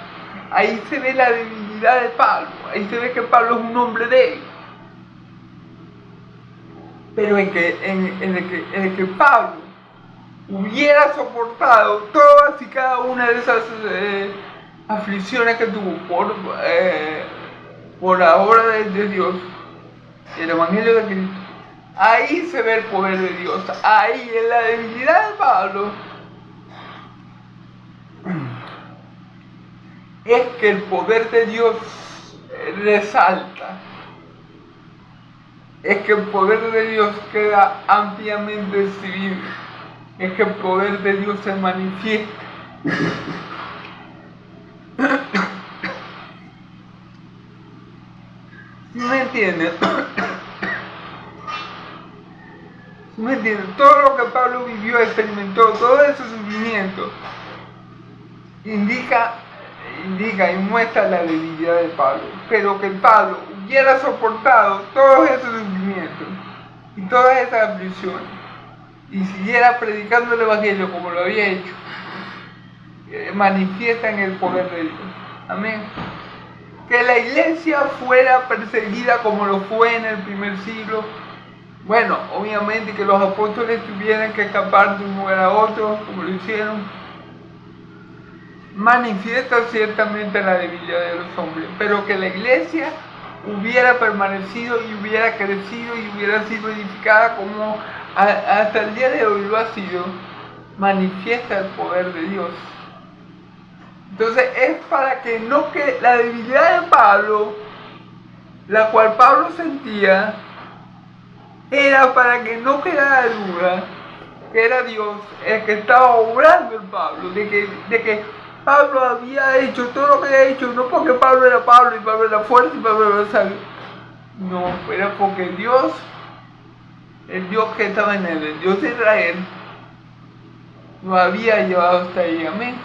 Ahí se ve la debilidad de Pablo, ahí se ve que Pablo es un hombre débil. Pero en el que Pablo hubiera soportado todas y cada una de esas aflicciones que tuvo por la obra de Dios, el Evangelio de Cristo, ahí se ve el poder de Dios, ahí en la debilidad de Pablo, es que el poder de Dios resalta, es que el poder de Dios queda ampliamente exhibido, es que el poder de Dios se manifiesta. ¿Sí me entienden? ¿Sí me entienden? Todo lo que Pablo vivió, experimentó, todo ese sufrimiento, indica y muestra la debilidad de Pablo. Pero que Pablo hubiera soportado todos esos sufrimientos y todas esas aflicciones y siguiera predicando el Evangelio como lo había hecho, manifiesta en el poder de Dios. Amén. Que la iglesia fuera perseguida como lo fue en el primer siglo. Bueno, obviamente que los apóstoles tuvieran que escapar de un lugar a otro, como lo hicieron, manifiesta ciertamente la debilidad de los hombres, pero que la iglesia hubiera permanecido y hubiera crecido y hubiera sido edificada como hasta el día de hoy lo ha sido, manifiesta el poder de Dios. Entonces es para que no quede la debilidad de Pablo, la cual Pablo sentía, era para que no quedara duda que era Dios el que estaba obrando en Pablo, de que Pablo había hecho todo lo que había hecho, no porque Pablo era Pablo y Pablo era fuerte y Pablo era sabio, no, era porque Dios, el Dios que estaba en él, el Dios de Israel, lo había llevado hasta ahí. Amén.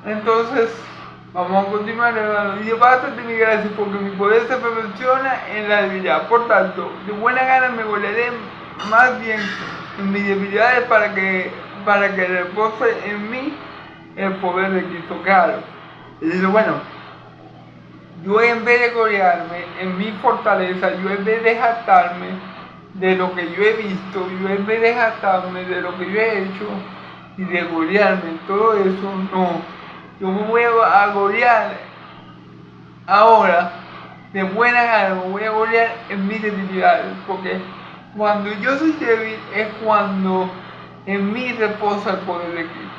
Entonces, vamos a continuar, hermano. Dice: basta de mi gracia, porque mi poder se perfecciona en la debilidad. Por tanto, de buena gana me golearé más bien en mis debilidades para que repose en mí el poder de Cristo. Claro. Y dice: bueno, yo en vez de gloriarme en mi fortaleza, yo en vez de jactarme de lo que yo he visto, yo en vez de jactarme de lo que yo he hecho y de gloriarme en todo eso, no. Yo me voy a gloriar ahora, de buena gana, me voy a gloriar en mis debilidades, porque cuando yo soy débil es cuando en mí reposa el poder de Cristo.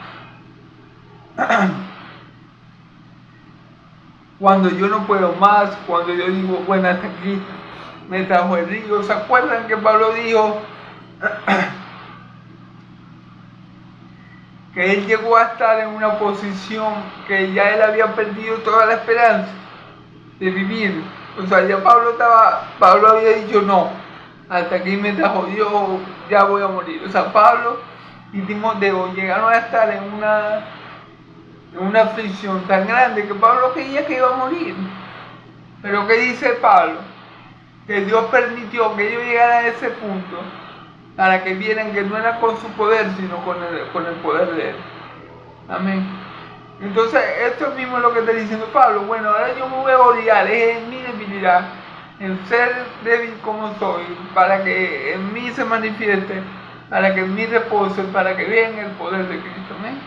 Cuando yo no puedo más, cuando yo digo: bueno, hasta aquí me trajo el río. ¿Se acuerdan que Pablo dijo que él llegó a estar en una posición que ya él había perdido toda la esperanza de vivir. O sea, ya Pablo había dicho no, hasta aquí me trajo Dios, ya voy a morir. O sea, Pablo y Timoteo llegaron a estar en una aflicción tan grande que Pablo creía que iba a morir. Pero ¿qué dice Pablo? Que Dios permitió que ellos llegaran a ese punto para que vieran que no era con su poder, sino con el poder de Él. Amén. Entonces, esto mismo es lo que está diciendo Pablo. Bueno, ahora yo me voy a gloriar, es en mi debilidad, en ser débil como soy, para que en mí se manifieste, para que en mí repose, para que vean el poder de Cristo. Amén.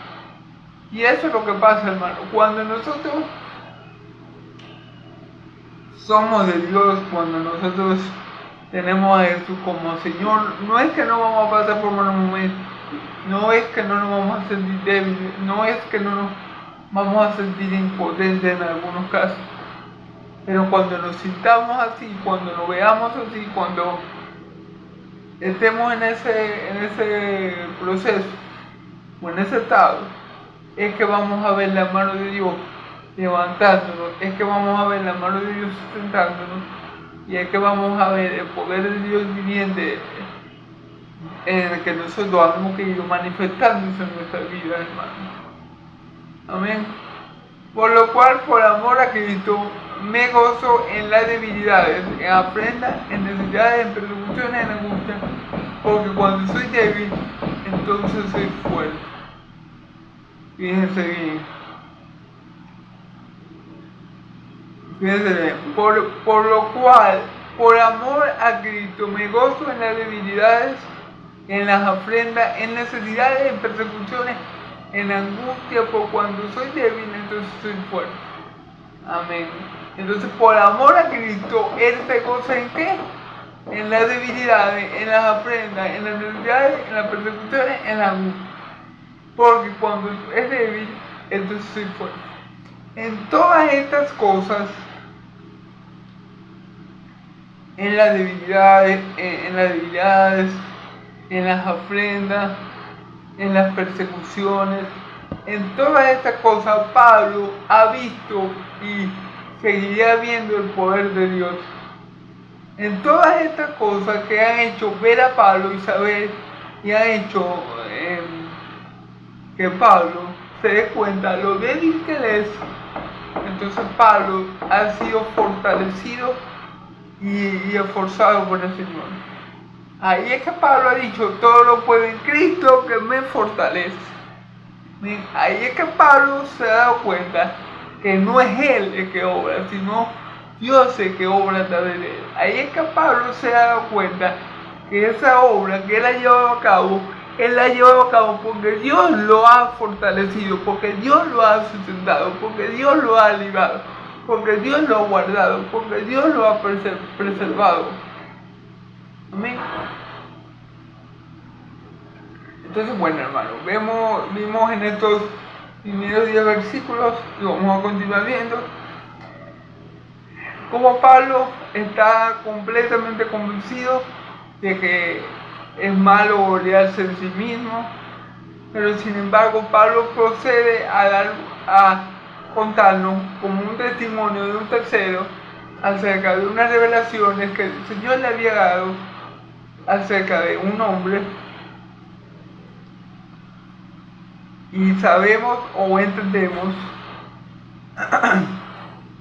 Y eso es lo que pasa, hermano. Cuando nosotros somos de Dios, cuando nosotros tenemos a Jesús como Señor, no es que no vamos a pasar por malos momentos, no es que no nos vamos a sentir débiles, no es que no nos vamos a sentir impotentes en algunos casos, pero cuando nos sintamos así, cuando nos veamos así, cuando estemos en ese proceso o en ese estado, es que vamos a ver la mano de Dios levantándonos, es que vamos a ver la mano de Dios sustentándonos, y es que vamos a ver el poder de Dios viviente en el que nosotros hemos querido manifestándose en nuestra vida, hermano. Amén. Por lo cual, por amor a Cristo, me gozo en las debilidades, en afrentas, en necesidades, en persecuciones, en angustia, porque cuando soy débil, entonces soy fuerte. Fíjense bien. Por lo cual, por amor a Cristo, me gozo en las debilidades, en las afrentas, en necesidades, en persecuciones, en angustia, por cuando soy débil, entonces soy fuerte. Amén. Entonces, por amor a Cristo, Él se goza en qué? En las debilidades, en las afrentas, en las necesidades, en las persecuciones, en la angustia. Porque cuando es débil, entonces soy fuerte. En todas estas cosas, en las debilidades, en las afrentas, en las persecuciones, en todas estas cosas Pablo ha visto y seguirá viendo el poder de Dios. En todas estas cosas que han hecho ver a Pablo y saber y han hecho que Pablo se dé cuenta lo débil que él es, entonces Pablo ha sido fortalecido y esforzado por el Señor. Ahí es que Pablo ha dicho, todo lo puedo en Cristo que me fortalece. Ahí es que Pablo se ha dado cuenta que no es él el que obra, sino Dios el que obra a través de él. Ahí es que Pablo se ha dado cuenta que esa obra que él ha llevado a cabo, él la ha llevado a cabo porque Dios lo ha fortalecido, porque Dios lo ha sustentado, porque Dios lo ha librado, porque Dios lo ha guardado, porque Dios lo ha preservado. Amén. Entonces, bueno, hermano, vimos en estos primeros 10 versículos, y vamos a continuar viendo, cómo Pablo está completamente convencido de que es malo gloriarse en sí mismo, pero sin embargo Pablo procede a contarnos como un testimonio de un tercero acerca de unas revelaciones que el Señor le había dado acerca de un hombre, y sabemos o entendemos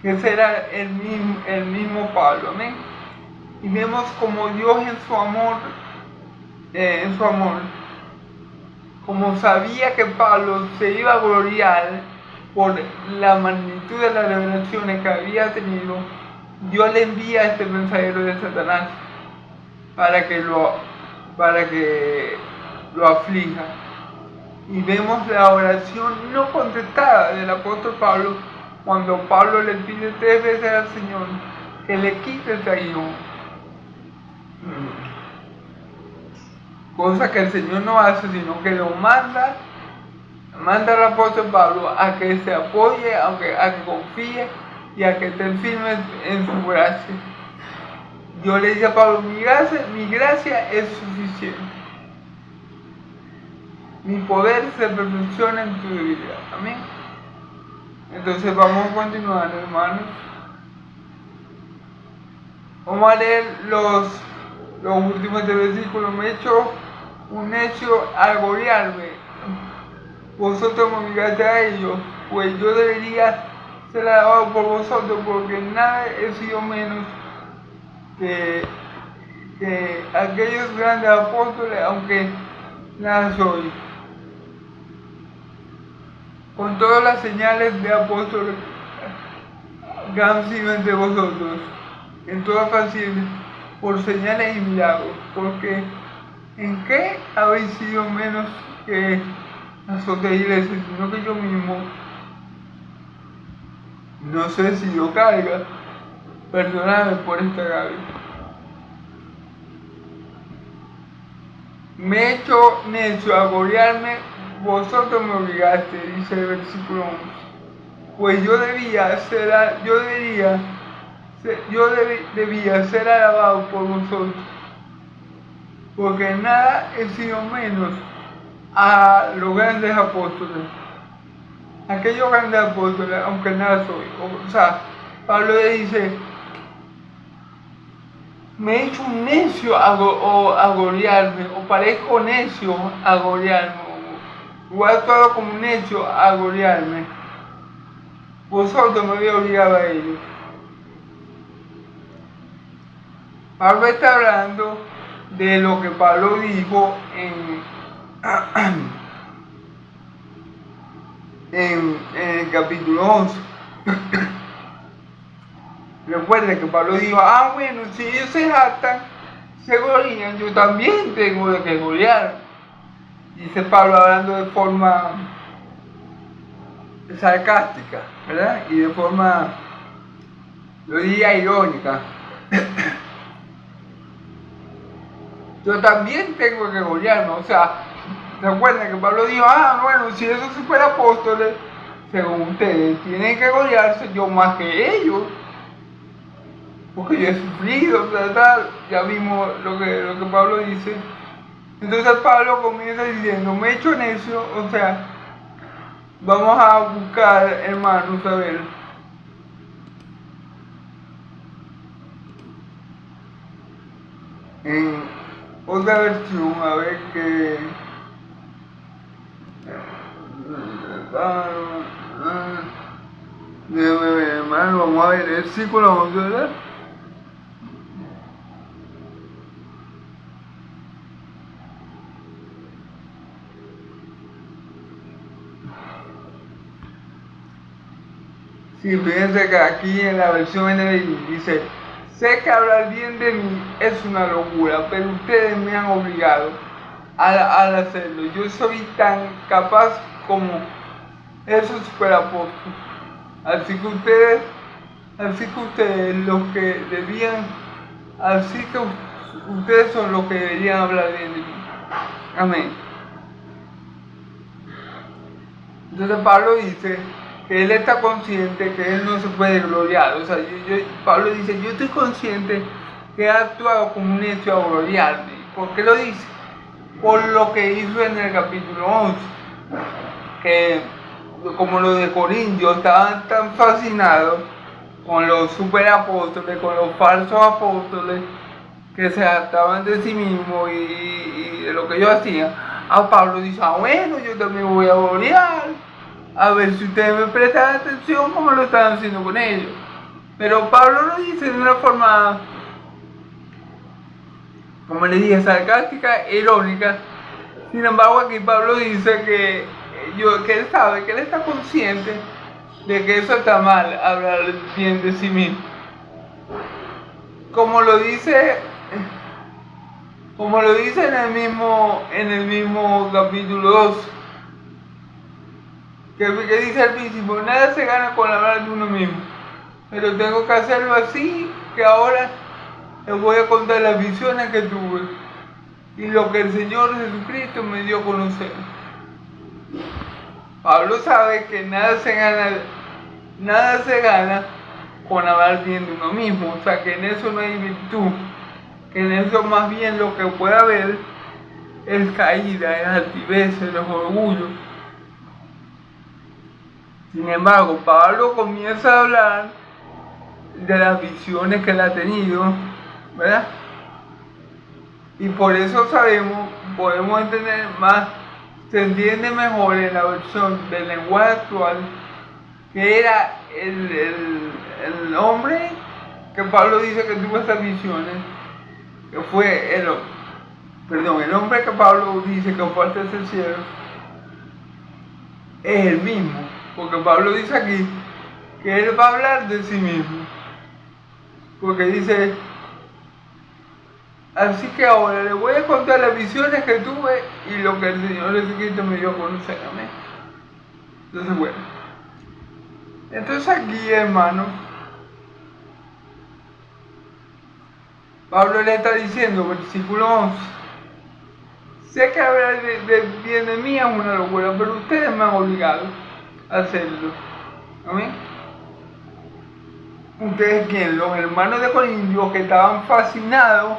que será el mismo Pablo. Amén. Y vemos como Dios en su amor, como sabía que Pablo se iba a gloriar por la magnitud de las revelaciones que había tenido, Dios le envía a este mensajero de Satanás para que lo aflija. Y vemos la oración no contestada del apóstol Pablo cuando Pablo le pide 3 veces al Señor que le quite ese aguijón. Cosa que el Señor no hace, sino que lo manda al apóstol Pablo a que se apoye, a que confíe y a que esté firme en su gracia. Dios le dice a Pablo, mi gracia es suficiente. mi poder se perfecciona en tu debilidad. Amén. Entonces vamos a continuar, hermanos. Vamos a leer los últimos tres versículos. Me he hecho un necio al gloriarme. Vosotros me obligaste a ello, pues yo debería ser alabado por vosotros, porque nada he sido menos que aquellos grandes apóstoles, aunque nada soy. Con todas las señales de apóstoles que han sido entre vosotros, en todas facciones, por señales y milagros, porque ¿en qué habéis sido menos que las otras iglesias? Sino que yo mismo no sé si yo carga, perdonadme por esta carga. Me he hecho necio a gloriarme, vosotros me obligaste, dice el versículo 11. Pues yo debía ser alabado por vosotros, porque nada he sido menos a los grandes apóstoles. Aquellos grandes apóstoles, aunque nada soy. O sea, Pablo le dice, me he hecho un necio a gloriarme, o parezco necio a gloriarme, o he actuado como un necio a gloriarme. Vosotros me habéis obligado a ello. Pablo está hablando de lo que Pablo dijo en el capítulo 11. Recuerda que Pablo dijo, bueno, si ellos se jactan, se glorían, yo también tengo que gloriar. Dice Pablo hablando de forma sarcástica, ¿verdad? Y de forma, yo diría, irónica. Yo también tengo que gloriarme. O sea, recuerden que Pablo dijo, bueno, si esos superapóstoles, según ustedes, tienen que gloriarse, yo más que ellos, porque yo he sufrido, tal. Ya vimos lo que Pablo dice. Entonces Pablo comienza diciendo, me he hecho necio, o sea, vamos a buscar, hermanos, a ver. En otra versión, a ver qué. Déjame ver, hermano, vamos a ver el versículo 11, ¿verdad? Sí, fíjense que aquí en la versión NBI dice, sé que hablar bien de mí es una locura, pero ustedes me han obligado al hacerlo. Yo soy tan capaz como esos superapóstoles. Así que ustedes los que debían, así que ustedes son los que deberían hablar bien de mí. Amén. Entonces Pablo dice que él está consciente que él no se puede gloriar. O sea, Pablo dice, yo estoy consciente que he actuado como un necio a gloriarme. ¿Por qué lo dice? Por lo que hizo en el capítulo 11. Que como los de Corintios estaban tan fascinados con los superapóstoles, con los falsos apóstoles, que se adaptaban de sí mismos y de lo que ellos hacían. A Pablo dice, bueno, yo también voy a gloriar. A ver si ustedes me prestan atención como lo están haciendo con ellos. Pero Pablo lo dice de una forma, como le dije, sarcástica, irónica. Sin embargo, aquí Pablo dice que él sabe, que él está consciente de que eso está mal, hablar bien de sí mismo. Como lo dice en el mismo capítulo 2. Que dice al principio, nada se gana con hablar de uno mismo, pero tengo que hacerlo así, que ahora les voy a contar las visiones que tuve y lo que el Señor Jesucristo me dio a conocer. Pablo sabe que nada se gana con hablar bien de uno mismo, o sea que en eso no hay virtud, que en eso más bien lo que puede haber es caída, es altivez, es orgullo. Sin embargo, Pablo comienza a hablar de las visiones que él ha tenido, ¿verdad? Y por eso podemos entender más, se entiende mejor en la versión del lenguaje actual, que era el hombre que Pablo dice que tuvo estas visiones, que fue el hombre que Pablo dice que fue hasta el cielo, es el mismo, porque Pablo dice aquí que él va a hablar de sí mismo, porque dice: así que ahora le voy a contar las visiones que tuve y lo que el Señor Jesucristo me dio a conocer. Amén. Entonces, bueno. Entonces aquí, hermano, Pablo le está diciendo, versículo 11: sé que hablar de bien de mí es una locura, pero ustedes me han obligado a hacerlo. Amén. Ustedes, ¿quién? Los hermanos de Corintios, que estaban fascinados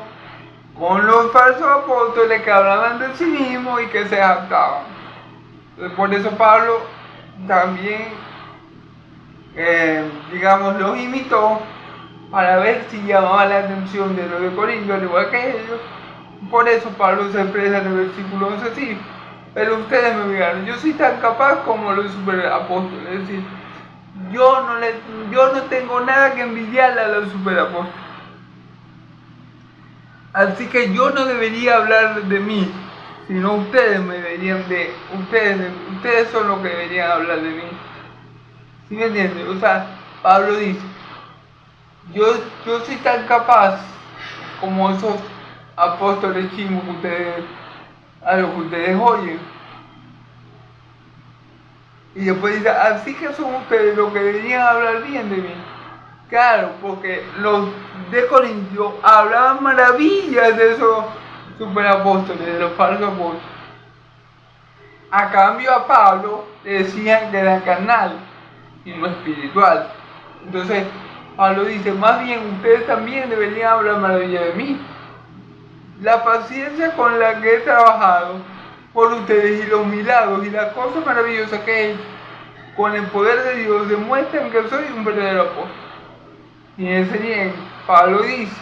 con los falsos apóstoles que hablaban de sí mismos y que se jactaban. Entonces, por eso Pablo también, los imitó para ver si llamaba la atención de los de Corintios, al igual que ellos. Por eso Pablo se expresa en el versículo 11 así: pero ustedes me obligaron, yo soy tan capaz como los superapóstoles. Es decir, yo no tengo nada que envidiarle a los superapóstoles. Así que yo no debería hablar de mí, sino ustedes ustedes son los que deberían hablar de mí. ¿Sí me entienden? O sea, Pablo dice: yo soy tan capaz como esos apóstoles chimos a los que ustedes oyen. Y después dice: así que son ustedes los que deberían hablar bien de mí. Claro, porque los de Corintios hablaban maravillas de esos superapóstoles, de los falsos apóstoles. A cambio, a Pablo le decían que era carnal y no espiritual. Entonces Pablo dice: más bien ustedes también deberían hablar maravillas de mí. La paciencia con la que he trabajado por ustedes y los milagros y las cosas maravillosas que he hecho con el poder de Dios demuestran que soy un verdadero apóstol. Y ese bien, Pablo dice: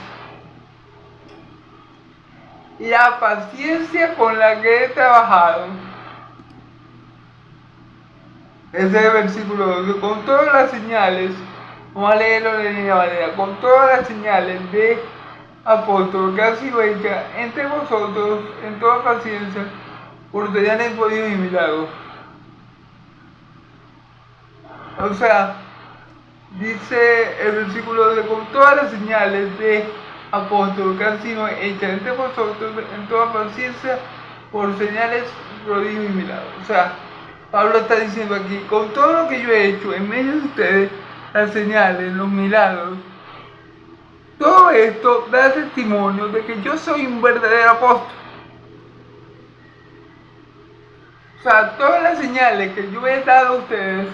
la paciencia con la que he trabajado. Ese es el versículo 12. Con todas las señales, vamos a leerlo de la manera, con todas las señales de apóstol que ha sido hecha entre vosotros en toda paciencia, por señales, prodigios y milagros. O sea, dice el versículo de: con todas las señales de apóstol que han sido hechas entre vosotros en toda paciencia, por señales, prodigios y milagros. O sea, Pablo está diciendo aquí: con todo lo que yo he hecho en medio de ustedes, las señales, los milagros, todo esto da testimonio de que yo soy un verdadero apóstol. O sea, todas las señales que yo he dado a ustedes,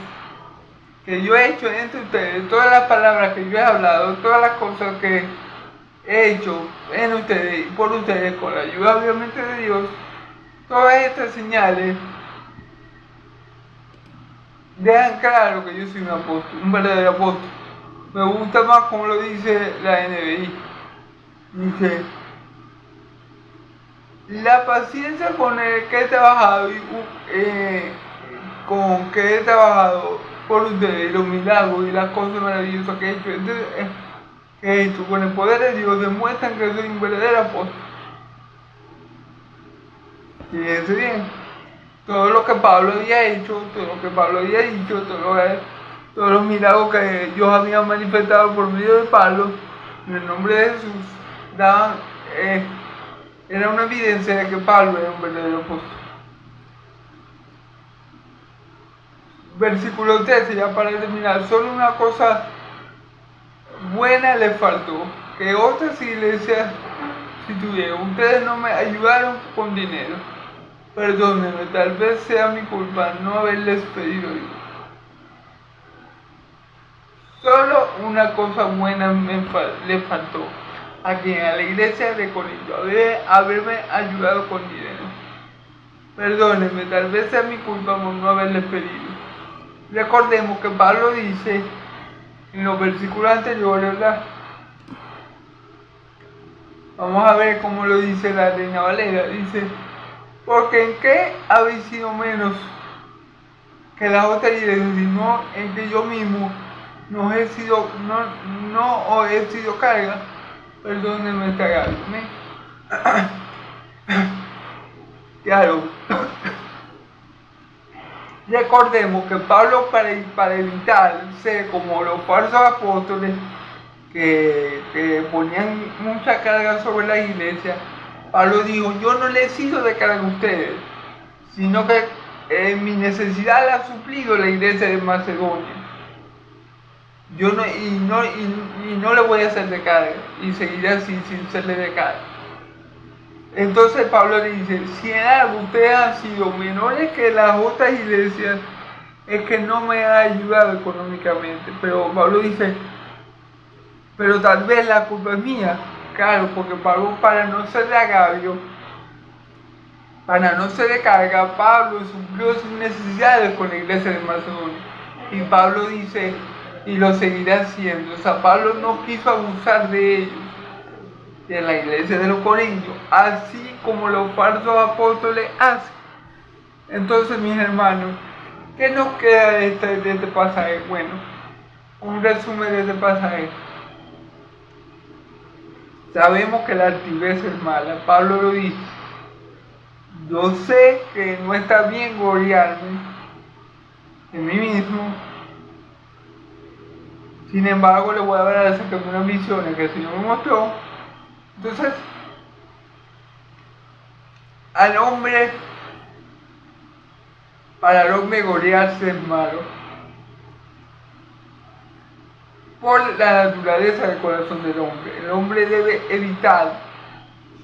que yo he hecho entre ustedes, todas las palabras que yo he hablado, todas las cosas que he hecho en ustedes y por ustedes, con la ayuda obviamente de Dios, todas estas señales dejan claro que yo soy un apóstol, un verdadero apóstol. Me gusta más como lo dice la NBI. Dice: la paciencia con el que he trabajado por ustedes, los milagros y las cosas maravillosas que he hecho, con el poder de Dios, demuestran que soy un verdadero apóstol. Fíjense bien, todo lo que Pablo había hecho, todo lo que Pablo había dicho, todos los milagros que Dios había manifestado por medio de Pablo, en el nombre de Jesús, era una evidencia de que Pablo era un verdadero apóstol. Versículo 13, ya para terminar: solo una cosa buena les faltó, que otras iglesias sí tuvieron. Ustedes no me ayudaron con dinero. Perdónenme, tal vez sea mi culpa no haberles pedido ayuda. Solo una cosa buena le faltó a quien, a la iglesia de Corinto, haberme ayudado con dinero. Perdónenme, tal vez sea mi culpa por no haberles pedido. Recordemos que Pablo dice en los versículos anteriores, ¿verdad? Vamos a ver cómo lo dice la Reina Valera. Dice, porque en qué habéis sido menos que las otras iglesias, sino en que yo mismo no os he sido carga. Perdónenme esta carne. Claro. Recordemos que Pablo, para evitar ser como los falsos apóstoles que ponían mucha carga sobre la iglesia, Pablo dijo, yo no le he sido de carga a ustedes, sino que mi necesidad la ha suplido la iglesia de Macedonia. Yo no le voy a hacer de carga, y seguiré así sin serle de carga. Entonces Pablo le dice, si en algo ustedes han sido menores que las otras iglesias, es que no me ha ayudado económicamente. Pero Pablo dice, pero tal vez la culpa es mía. Claro, porque Pablo, para no ser de agravio, para no ser de carga, Pablo suplió sus necesidades con la iglesia de Macedonia. Y Pablo dice, y lo seguirá haciendo. O sea, Pablo no quiso abusar de ellos, de la iglesia de los Corintios, así como los falsos apóstoles hacen. Entonces, mis hermanos, ¿qué nos queda de este pasaje? Bueno, un resumen de este pasaje. Sabemos que la altivez es mala. Pablo lo dice. Yo sé que no está bien gloriarme en mí mismo. Sin embargo, le voy a hablar acerca de unas visiones que el Señor me mostró. Entonces, para el hombre gloriarse es malo, por la naturaleza del corazón del hombre. El hombre debe evitar,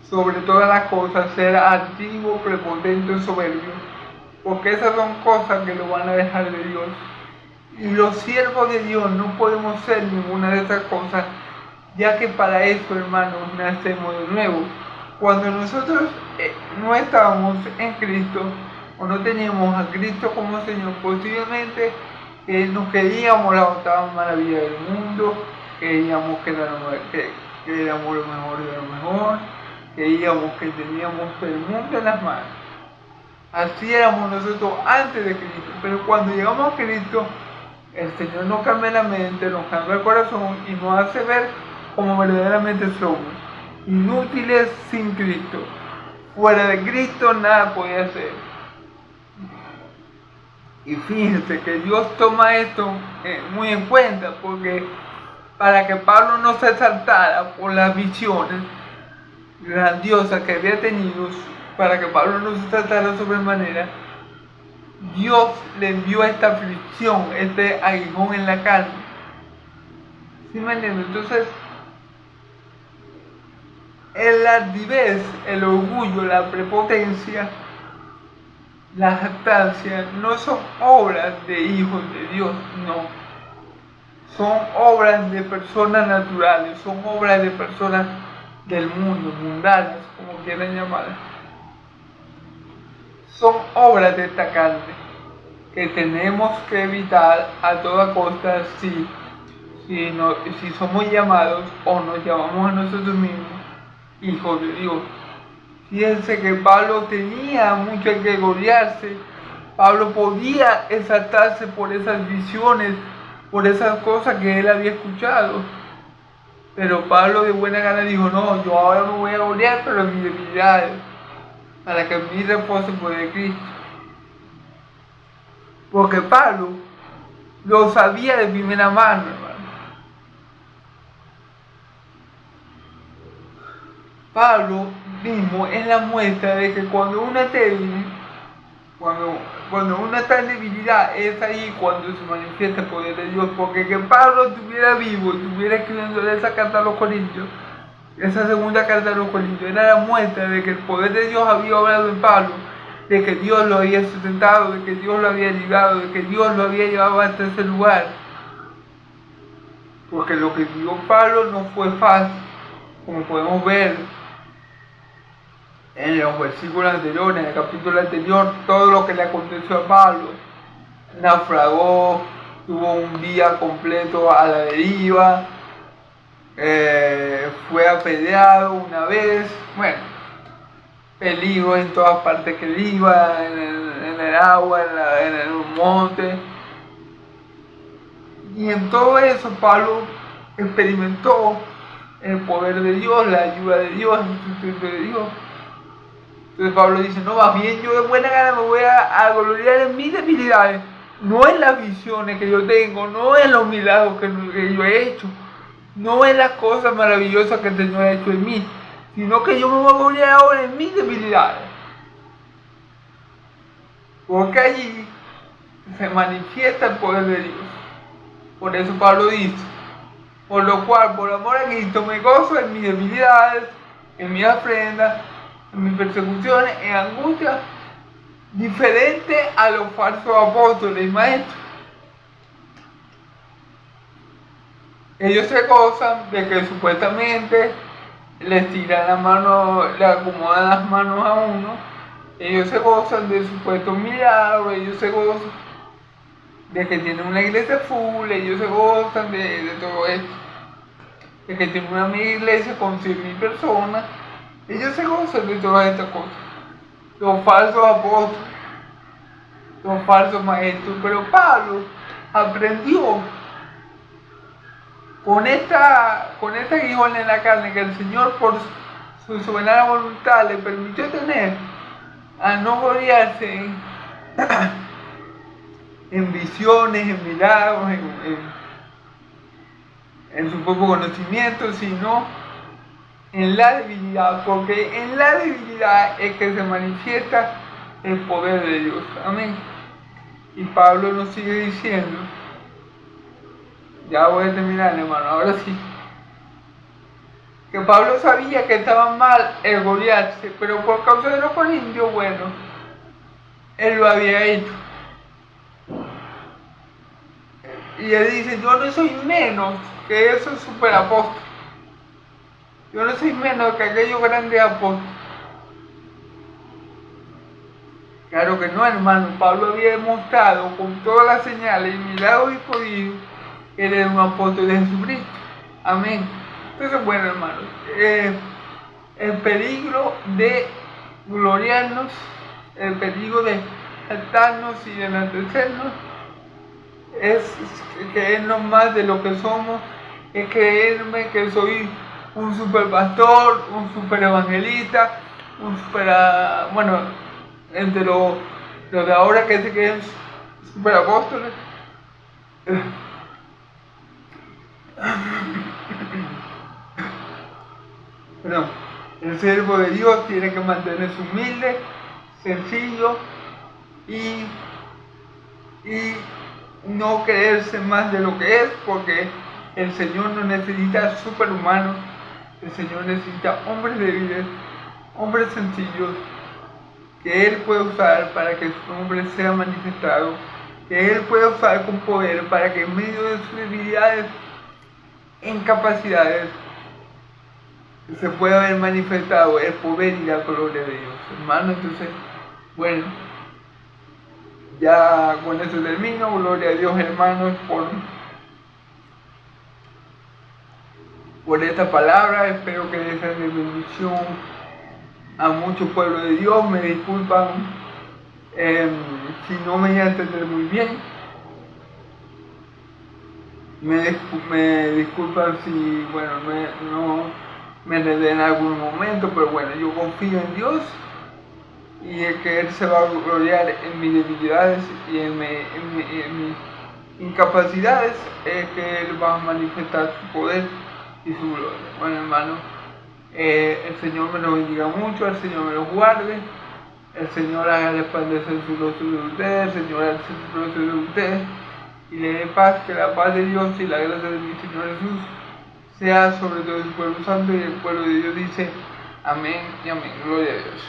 sobre todas las cosas, ser altivo, prepotente o soberbio, porque esas son cosas que lo van a dejar de Dios. Y los siervos de Dios no podemos ser ninguna de esas cosas, ya que para eso, hermanos, nacemos de nuevo. Cuando nosotros no estábamos en Cristo, o no teníamos a Cristo como Señor, posiblemente nos creíamos la octava maravilla del mundo, creíamos que éramos lo mejor de lo mejor, creíamos que teníamos el mundo en las manos. Así éramos nosotros antes de Cristo, pero cuando llegamos a Cristo, el Señor nos cambia la mente, nos cambia el corazón y nos hace ver como verdaderamente somos, inútiles sin Cristo. Fuera de Cristo nada podía hacer. Y fíjense que Dios toma esto muy en cuenta, porque para que Pablo no se exaltara por las visiones grandiosas que había tenido, para que Pablo no se exaltara sobremanera, Dios le envió esta aflicción, este aguijón en la carne. ¿Sí me entienden? Entonces, la altivez, el orgullo, la prepotencia, la jactancia no son obras de hijos de Dios, no. Son obras de personas naturales, son obras de personas del mundo, mundanas, como quieran llamarlas. Son obras de esta carne que tenemos que evitar a toda costa si somos llamados o nos llamamos a nosotros mismos hijos de Dios. Fíjense que Pablo tenía mucho en que gloriarse. Pablo podía exaltarse por esas visiones, por esas cosas que él había escuchado. Pero Pablo de buena gana dijo, no, yo ahora me voy a gloriar, pero en mi debilidad, para que mi reposo por el Cristo. Porque Pablo lo sabía de primera mano, hermano. Pablo mismo es la muestra de que cuando uno es débil, cuando uno está en debilidad, es ahí cuando se manifiesta el poder de Dios. Porque que Pablo estuviera vivo, estuviera escribiendo esa carta a los Corintios, esa segunda carta a los Corintios, era la muestra de que el poder de Dios había obrado en Pablo, de que Dios lo había sustentado, de que Dios lo había librado, de que Dios lo había llevado hasta ese lugar. Porque lo que dio Pablo no fue fácil, como podemos ver. en los versículos anteriores, en el capítulo anterior, todo lo que le aconteció a Pablo. Naufragó, tuvo un día completo a la deriva, fue apedreado una vez, bueno, peligro en todas partes que él iba, en el agua, en el monte. Y en todo eso Pablo experimentó el poder de Dios, la ayuda de Dios, el sustento de Dios. Entonces Pablo dice, no, más bien yo de buena gana me voy a gloriar en mis debilidades, no en las visiones que yo tengo, no en los milagros que yo he hecho, no en las cosas maravillosas que el Señor ha hecho en mí, sino que yo me voy a gloriar ahora en mis debilidades. Porque allí se manifiesta el poder de Dios. Por eso Pablo dice, por lo cual, por amor a Cristo, me gozo en mis debilidades, en mis afrentas, en mis persecuciones, en angustia, diferente a los falsos apóstoles y maestros. Ellos se gozan de que supuestamente les tiran la mano, le acomodan las manos a uno. Ellos se gozan de supuestos milagros, ellos se gozan de que tienen una iglesia full, ellos se gozan de todo esto. De que tienen una iglesia con 100.000 personas, ellos se gozan de todas estas cosas. Los falsos apóstoles, los falsos maestros, pero Pablo aprendió con esta aguijón en la carne que el Señor por su soberana voluntad le permitió tener, a no gloriarse en visiones, en milagros, en su propio conocimiento, sino en la debilidad, porque en la debilidad es que se manifiesta el poder de Dios. Amén. Y Pablo nos sigue diciendo, ya voy a terminar, hermano, ahora sí, que Pablo sabía que estaba mal el gloriarse, pero por causa de los corintios, bueno, él lo había hecho. Y él dice, yo no soy menos que esos superapóstoles. Yo no soy menos que aquellos grandes apóstoles. Claro que no, hermano. Pablo había demostrado con todas las señales y milagros y prodigios que él era un apóstol de Jesucristo. Amén. Entonces, bueno, hermanos, el peligro de gloriarnos, el peligro de saltarnos y de enaltecernos, es creernos más de lo que somos, es creerme que soy un super pastor, un super evangelista, un super, bueno, entre los de ahora que se creen super apóstoles. Perdón, el siervo de Dios tiene que mantenerse humilde, sencillo y no creerse más de lo que es, porque el Señor no necesita superhumanos, el Señor necesita hombres débiles, hombres sencillos, que Él puede usar para que su nombre sea manifestado, que Él puede usar con poder para que en medio de sus debilidades, incapacidades, se pueda ver manifestado el poder y la gloria de Dios. Hermano, entonces, bueno, ya con eso termino. Gloria a Dios, hermanos, por esta palabra. Espero que les sea de bendición a muchos pueblos de Dios. Me disculpan si no me voy a entender muy bien. Me disculpan si, bueno, no me enredé en algún momento, pero bueno, yo confío en Dios y en que Él se va a gloriar en mis debilidades y en mis incapacidades, es que Él va a manifestar su poder y su gloria. Bueno, hermano, el Señor me lo bendiga mucho, el Señor me lo guarde, el Señor haga resplandecer su rostro de ustedes, el Señor haga su rostro de ustedes y le dé paz, que la paz de Dios y la gracia de mi Señor Jesús sea sobre todo el pueblo santo, y el pueblo de Dios dice amén y amén. Gloria a Dios.